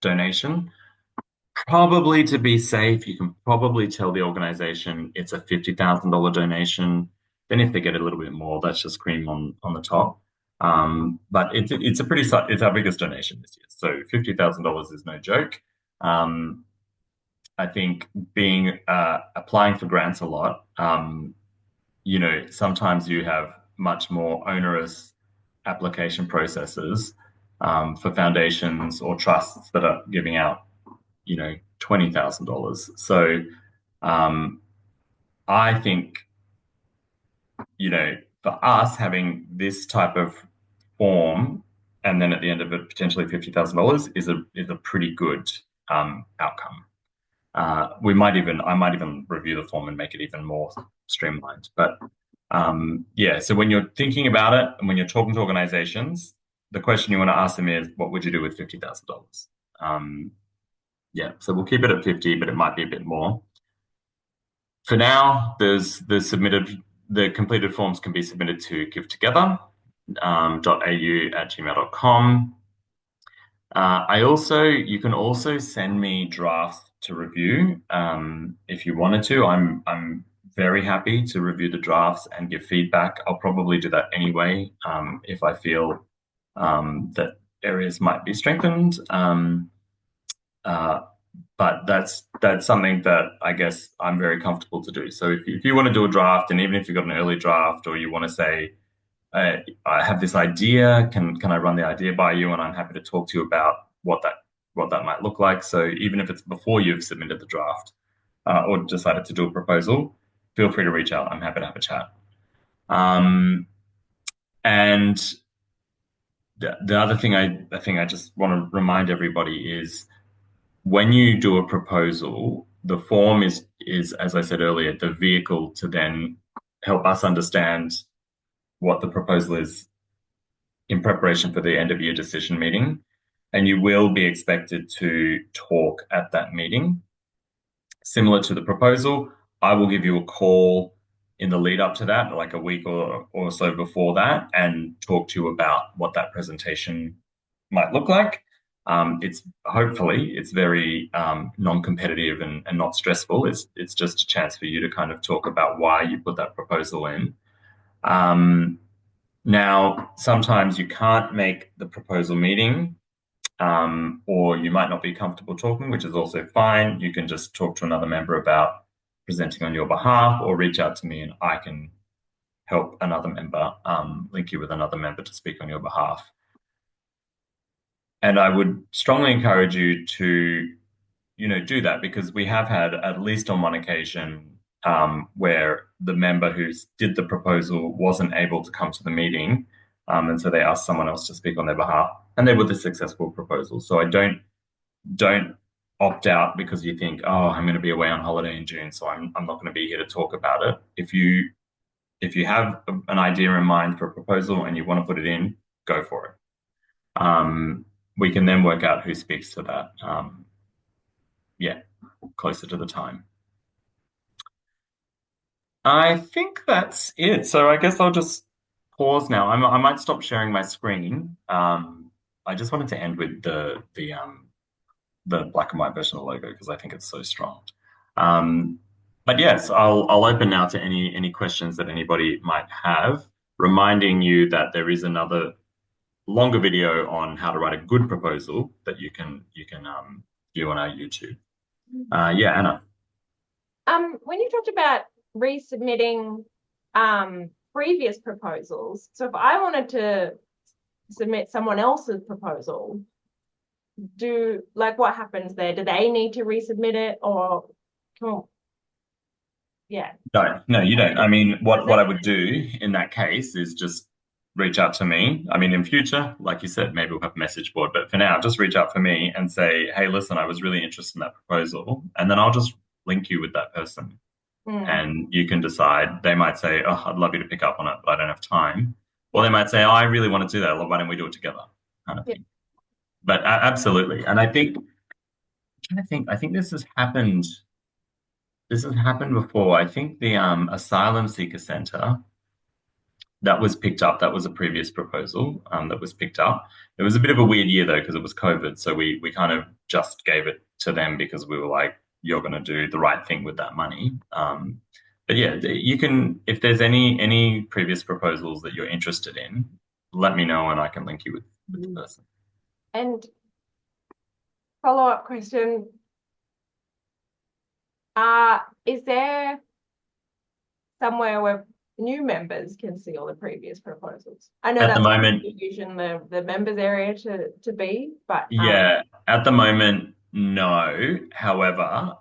donation. Probably to be safe, you can probably tell the organization it's a $50,000 donation. Then if they get a little bit more, that's just cream on the top. But it's our biggest donation this year. So $50,000 is no joke. I think applying for grants a lot, sometimes you have much more onerous application processes for foundations or trusts that are giving out, $20,000. So I think, for us having this type of form and then at the end of it potentially $50,000 is a pretty good outcome. I might even review the form and make it even more streamlined. But so when you're thinking about it and when you're talking to organizations, the question you want to ask them is, what would you do with $50,000? So we'll keep it at 50, but it might be a bit more. For now, the completed forms can be submitted to givetogether.au@gmail.com. You can also send me drafts to review if you wanted to. I'm very happy to review the drafts and give feedback. I'll probably do that anyway if I feel that areas might be strengthened. But that's something that I guess I'm very comfortable to do. So if you want to do a draft, and even if you've got an early draft, or you want to say, I have this idea, can I run the idea by you? And I'm happy to talk to you about what that might look like. So even if it's before you've submitted the draft or decided to do a proposal, feel free to reach out. I'm happy to have a chat. And the other thing I think I just want to remind everybody is, when you do a proposal, the form is, as I said earlier, the vehicle to then help us understand what the proposal is in preparation for the end of year decision meeting. And you will be expected to talk at that meeting. Similar to the proposal, I will give you a call in the lead up to that, like a week or so before that, and talk to you about what that presentation might look like. It's very non-competitive and not stressful. It's just a chance for you to kind of talk about why you put that proposal in. Now, sometimes you can't make the proposal meeting, or you might not be comfortable talking, which is also fine. You can just talk to another member about presenting on your behalf, or reach out to me and I can help another member, link you with another member to speak on your behalf. And I would strongly encourage you to, do that, because we have had, at least on one occasion, where the member who did the proposal wasn't able to come to the meeting, and so they asked someone else to speak on their behalf, and they were the successful proposal. So I don't opt out because you think, oh, I'm going to be away on holiday in June, so I'm not going to be here to talk about it. If you have an idea in mind for a proposal and you want to put it in, go for it. We can then work out who speaks to that, closer to the time. I think that's it. So I guess I'll just pause now. I might stop sharing my screen. I just wanted to end with the black and white version of the logo because I think it's so strong. But yes, I'll open now to any questions that anybody might have, reminding you that there is another longer video on how to write a good proposal that you can view on our YouTube. Anna. When you talked about resubmitting previous proposals, so if I wanted to submit someone else's proposal, what happens there? Do they need to resubmit it, or No, you don't. I mean, what I would do in that case is just reach out to me. I mean, in future, like you said, maybe we'll have a message board, but for now, just reach out for me and say, hey, listen, I was really interested in that proposal. And then I'll just link you with that person. And you can decide. They might say, oh, I'd love you to pick up on it, but I don't have time. Or they might say, oh, I really want to do that. Well, why don't we do it together? Kind of thing. But absolutely. And I think this has happened. This has happened before. I think the Asylum Seeker Centre, that was picked up. That was a previous proposal that was picked up. It was a bit of a weird year though, because it was COVID. So we kind of just gave it to them because we were like, you're going to do the right thing with that money. But yeah, you can, if there's any previous proposals that you're interested in, let me know and I can link you with the person. And follow-up question, is there somewhere where new members can see all the previous proposals? I know at the moment, using the members area to be, but yeah, at the moment, no. However,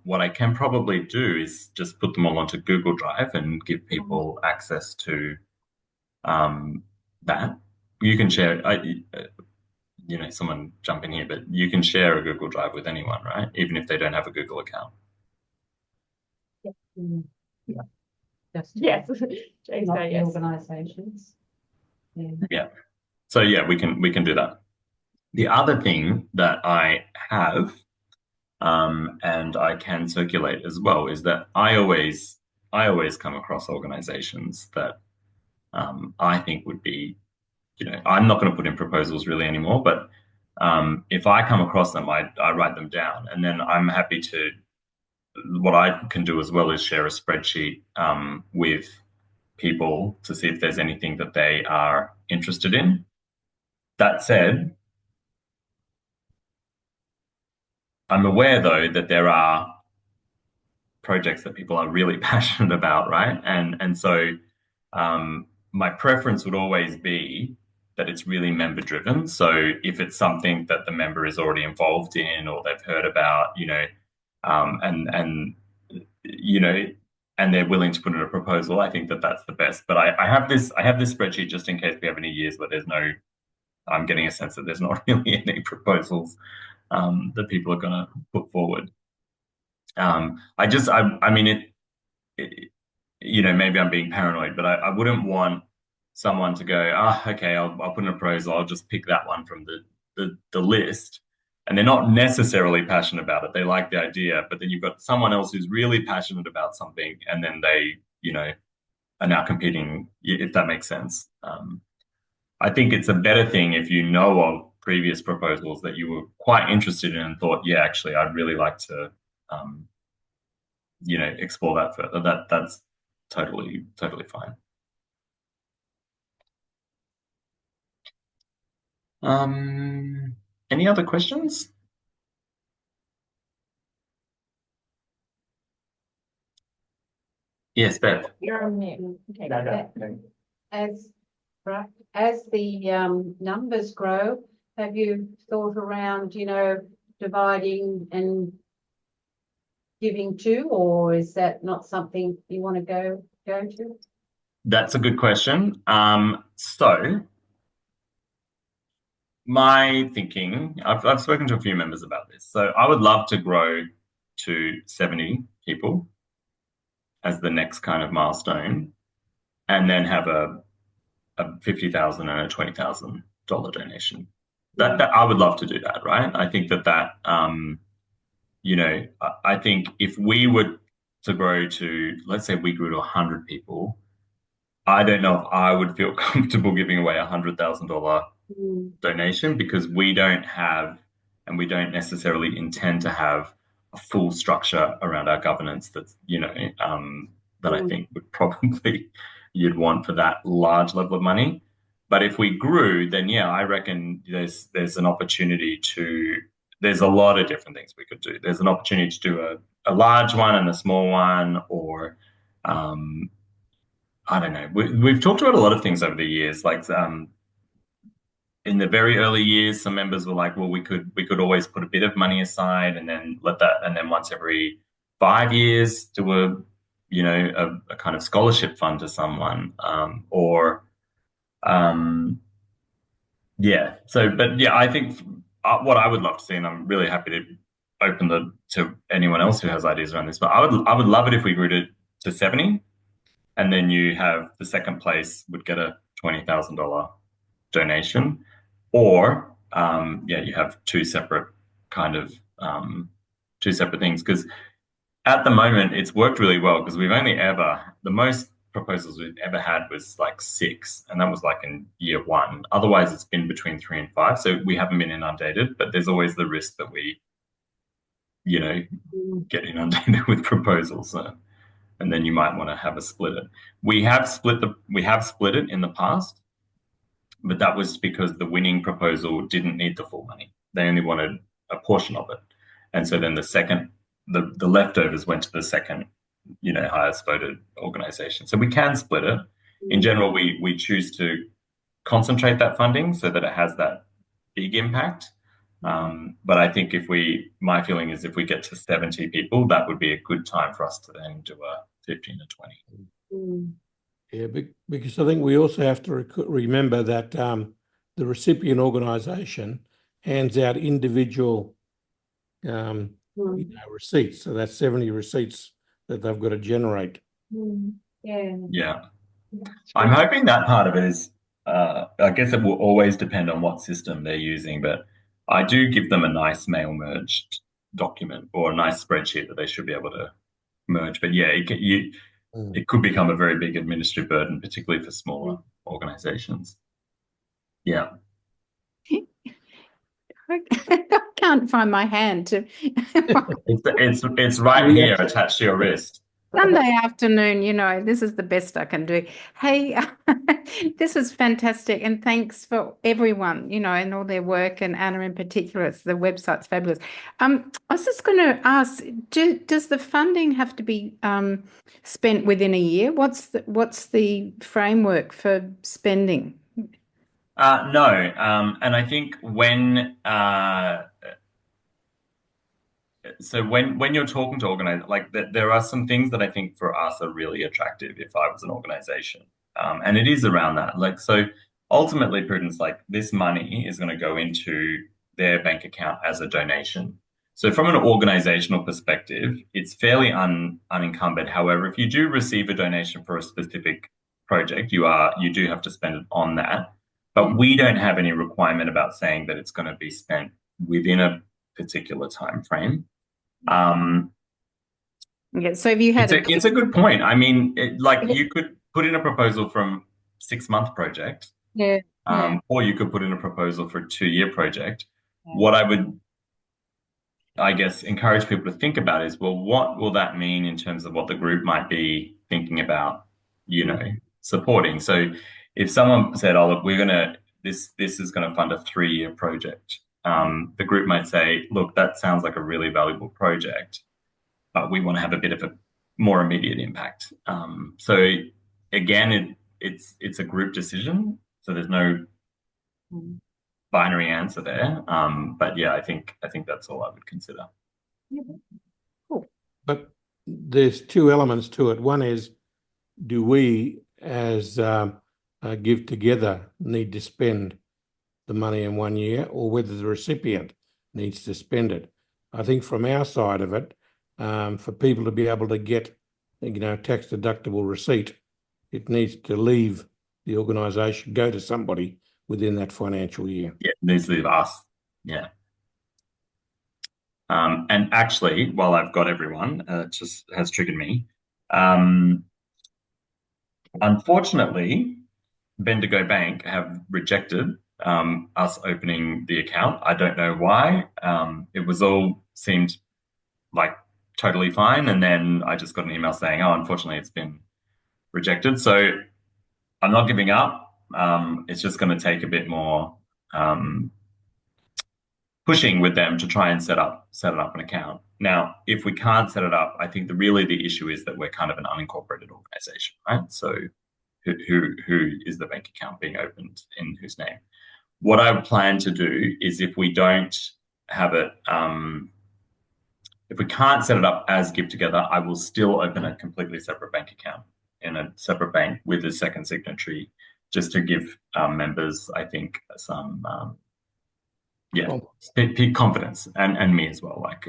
what I can probably do is just put them all onto Google Drive and give people access to that. You can share, someone jump in here, but you can share a Google Drive with anyone, right? Even if they don't have a Google account. Yeah. Yes. Not Yes. organisations. Yeah. So yeah, we can do that. The other thing that I have, and I can circulate as well, is that I always come across organizations that I think would be, I'm not going to put in proposals really anymore, but if I come across them, I write them down, and then I'm happy to. What I can do as well is share a spreadsheet with people to see if there's anything that they are interested in. That said, I'm aware though that there are projects that people are really passionate about, right? And so my preference would always be that it's really member driven. So if it's something that the member is already involved in or they've heard about, and they're willing to put in a proposal, I think that that's the best. But I have this spreadsheet just in case we have any years where I'm getting a sense that there's not really any proposals that people are going to put forward. Maybe I'm being paranoid, but I wouldn't want someone to go, okay, I'll put in a proposal, I'll just pick that one from the list. And they're not necessarily passionate about it. They like the idea, but then you've got someone else who's really passionate about something, and then they, are now competing, if that makes sense. I think it's a better thing if you know of previous proposals that you were quite interested in and thought, yeah, actually, I'd really like to, explore that further. That's totally fine. Any other questions? Yes, Beth. You're on mute. Okay. As the numbers grow, have you thought around, dividing and giving to, or is that not something you want to go to? That's a good question. So my thinking, I've spoken to a few members about this. So I would love to grow to 70 people as the next kind of milestone, and then have a $50,000 and a $20,000 donation. That I would love to do that, right? I think that I think if we were to grow to, let's say we grew to 100 people, I don't know if I would feel comfortable giving away a $100,000 donation, because we don't have, and we don't necessarily intend to have, a full structure around our governance that's, that I think would probably you'd want for that large level of money. But if we grew, then yeah, I reckon there's an opportunity to, there's a lot of different things we could do. There's an opportunity to do a large one and a small one, or I don't know. We've talked about a lot of things over the years, like in the very early years, some members were like, well, we could always put a bit of money aside and then and then once every 5 years do a kind of scholarship fund to someone, or Yeah. So, but yeah, I think what I would love to see, and I'm really happy to open to anyone else who has ideas around this, but I would love it if we grew to 70, and then you have the second place would get a $20,000 donation, or yeah, you have two separate things, because at the moment it's worked really well, because the most proposals we've ever had was like 6, and that was like in year 1. Otherwise it's been between 3 and 5, so we haven't been inundated, but there's always the risk that we get inundated with proposals, and then you might want to have a split it. We have split it in the past, but that was because the winning proposal didn't need the full money. They only wanted a portion of it. And so then the leftovers went to the second, highest voted organization. So we can split it. In general, we choose to concentrate that funding so that it has that big impact. But I think my feeling is if we get to 70 people, that would be a good time for us to then do a 15 to 20. Yeah, because I think we also have to remember that the recipient organisation hands out individual receipts. So that's 70 receipts that they've got to generate. Yeah. I'm hoping that part of it is, I guess it will always depend on what system they're using, but I do give them a nice mail merged document or a nice spreadsheet that they should be able to merge. But yeah, it could become a very big administrative burden, particularly for smaller organizations. Yeah. I can't find my hand to. It's right here attached to your wrist. Sunday afternoon, this is the best I can do. Hey, this is fantastic, and thanks for everyone, and all their work, and Anna in particular. The website's fabulous. I was just going to ask, does the funding have to be spent within a year? What's the framework for spending? No, and I think when you're talking to organize, there are some things that I think for us are really attractive if I was an organization, and it is around that. So ultimately, Prudence, this money is going to go into their bank account as a donation. So from an organizational perspective, it's fairly unencumbered. However, if you do receive a donation for a specific project, you do have to spend it on that. But we don't have any requirement about saying that it's going to be spent within a particular time frame. Yeah, so if you had it's a good point. I mean, you could put in a proposal from 6-month project, or you could put in a proposal for a 2-year project. What I would, I guess, encourage people to think about is, well, what will that mean in terms of what the group might be thinking about, supporting? So if someone said, "Oh, look, this is going to fund a 3-year project," the group might say, "Look, that sounds like a really valuable project, but we want to have a bit of a more immediate impact." So again, it's a group decision, so there's no binary answer there. But yeah, I think that's all I would consider. Cool. But there's 2 elements to it. One is, do we as Give Together need to spend the money in 1 year, or whether the recipient needs to spend it? I think from our side of it, for people to be able to get, tax deductible receipt, it needs to leave the organisation, go to somebody within that financial year. Yeah, it needs to leave us. Yeah. And actually, while I've got everyone, it just has triggered me. Unfortunately, Bendigo Bank have rejected us opening the account. I don't know why. It was all seemed like totally fine, and then I just got an email saying, "Oh, unfortunately, it's been rejected." So I'm not giving up. It's just going to take a bit more pushing with them to try and set up an account. Now, if we can't set it up, I think the issue is that we're kind of an unincorporated organization, right? So who is the bank account being opened in whose name? What I plan to do is, if we don't have it, if we can't set it up as Give Together, I will still open a completely separate bank account in a separate bank with a second signatory just to give members, I think, some confidence, and me as well, like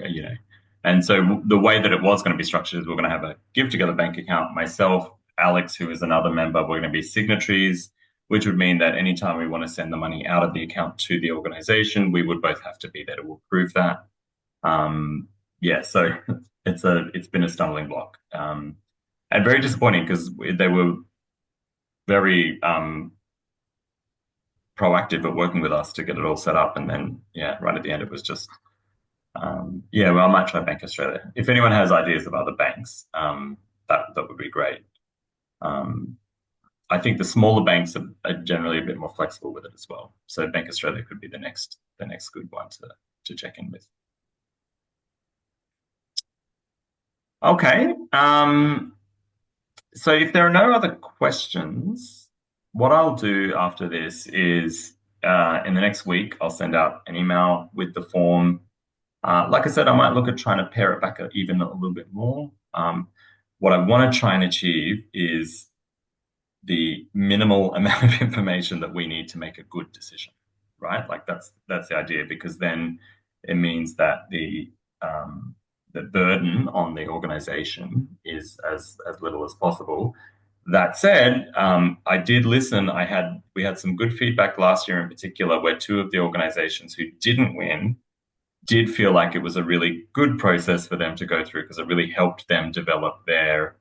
And so the way that it was going to be structured is we're going to have a Give Together bank account. Myself, Alex, who is another member, we're going to be signatories, which would mean that anytime we want to send the money out of the account to the organization, we would both have to be there to approve that. So it's been a stumbling block, and very disappointing because they were very proactive at working with us to get it all set up, and then right at the end it was just well, I might try Bank Australia. If anyone has ideas of other banks, that would be great. I think the smaller banks are generally a bit more flexible with it as well. So Bank Australia could be the next good one to check in with. Okay. So if there are no other questions, what I'll do after this is in the next week, I'll send out an email with the form. Like I said, I might look at trying to pare it back even a little bit more. What I want to try and achieve is the minimal amount of information that we need to make a good decision, right? Like that's the idea, because then it means that the burden on the organization is as little as possible. That said, I did listen. We had some good feedback last year in particular, where two of the organizations who didn't win did feel like it was a really good process for them to go through, because it really helped them develop their,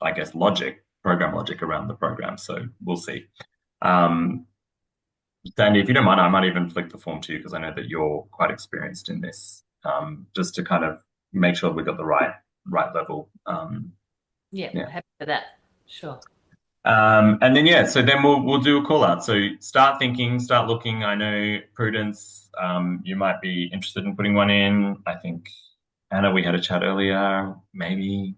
I guess, program logic around the program. So we'll see. Sandy, if you don't mind, I might even flick the form to you, because I know that you're quite experienced in this, just to kind of make sure we got the right level. Happy for that. Sure. And then so then we'll do a call out. So start thinking, start looking. I know Prudence, you might be interested in putting one in. I think Anna, we had a chat earlier. Maybe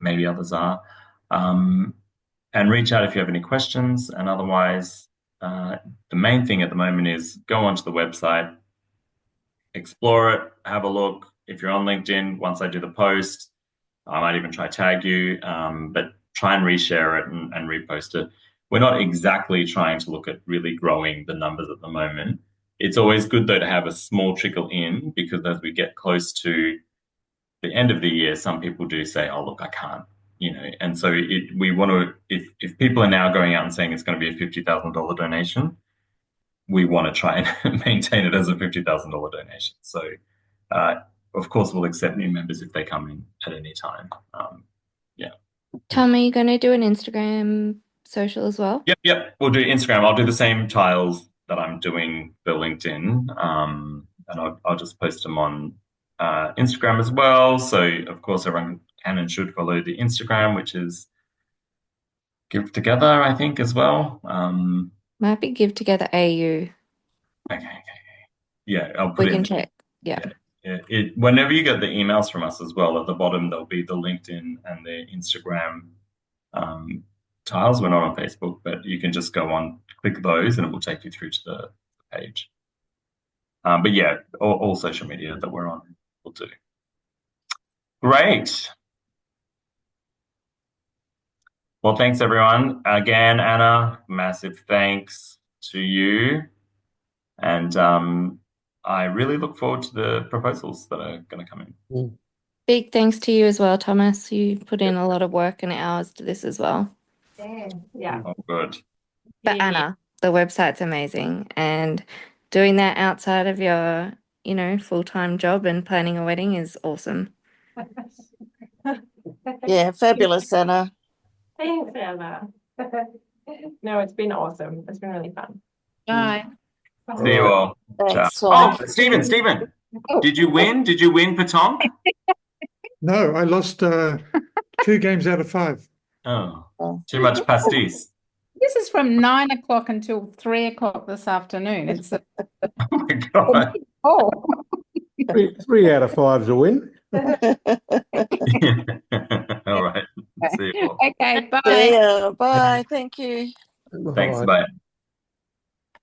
others are. And reach out if you have any questions. And otherwise, the main thing at the moment is go onto the website, explore it, have a look. If you're on LinkedIn, once I do the post, I might even try tag you, but try and reshare it and repost it. We're not exactly trying to look at really growing the numbers at the moment. It's always good, though, to have a small trickle in, because as we get close to the end of the year, some people do say, oh, look, I can't, and so we want to, if people are now going out and saying it's going to be a $50,000 donation, we want to try and maintain it as a $50,000 donation. So, of course, we'll accept new members if they come in at any time. Tom, are you going to do an Instagram social as well? Yep. We'll do Instagram. I'll do the same tiles that I'm doing for LinkedIn, and I'll just post them on Instagram as well. So, of course, everyone can and should follow the Instagram, which is Give Together, I think, as well. Might be Give Together AU. Okay. Yeah, I'll put we can check. Yeah. Whenever you get the emails from us as well, at the bottom there'll be the LinkedIn and the Instagram tiles. We're not on Facebook, but you can just go on, click those, and it will take you through to the page. But all social media that we're on will do. Great. Well, thanks everyone. Again, Anna, massive thanks to you. And I really look forward to the proposals that are going to come in. Big thanks to you as well, Thomas. You put in a lot of work and hours to this as well. Yeah. Oh, good. But Anna, the website's amazing, and doing that outside of your, full-time job and planning a wedding is awesome. Yeah, fabulous, Anna. Thanks, Anna. No, it's been awesome. It's been really fun. Bye. See you all. Thanks, Ciao. Oh, Stephen, did you win? Did you win for Tom? No, I lost 2 games out of 5. Oh, too much pastis. This is from 9 o'clock until 3 o'clock this afternoon. It's Oh my God. Oh. 3 out of 5's a win. All right. See you all. Okay, bye. Yeah, bye. Thank you. Thanks, bye.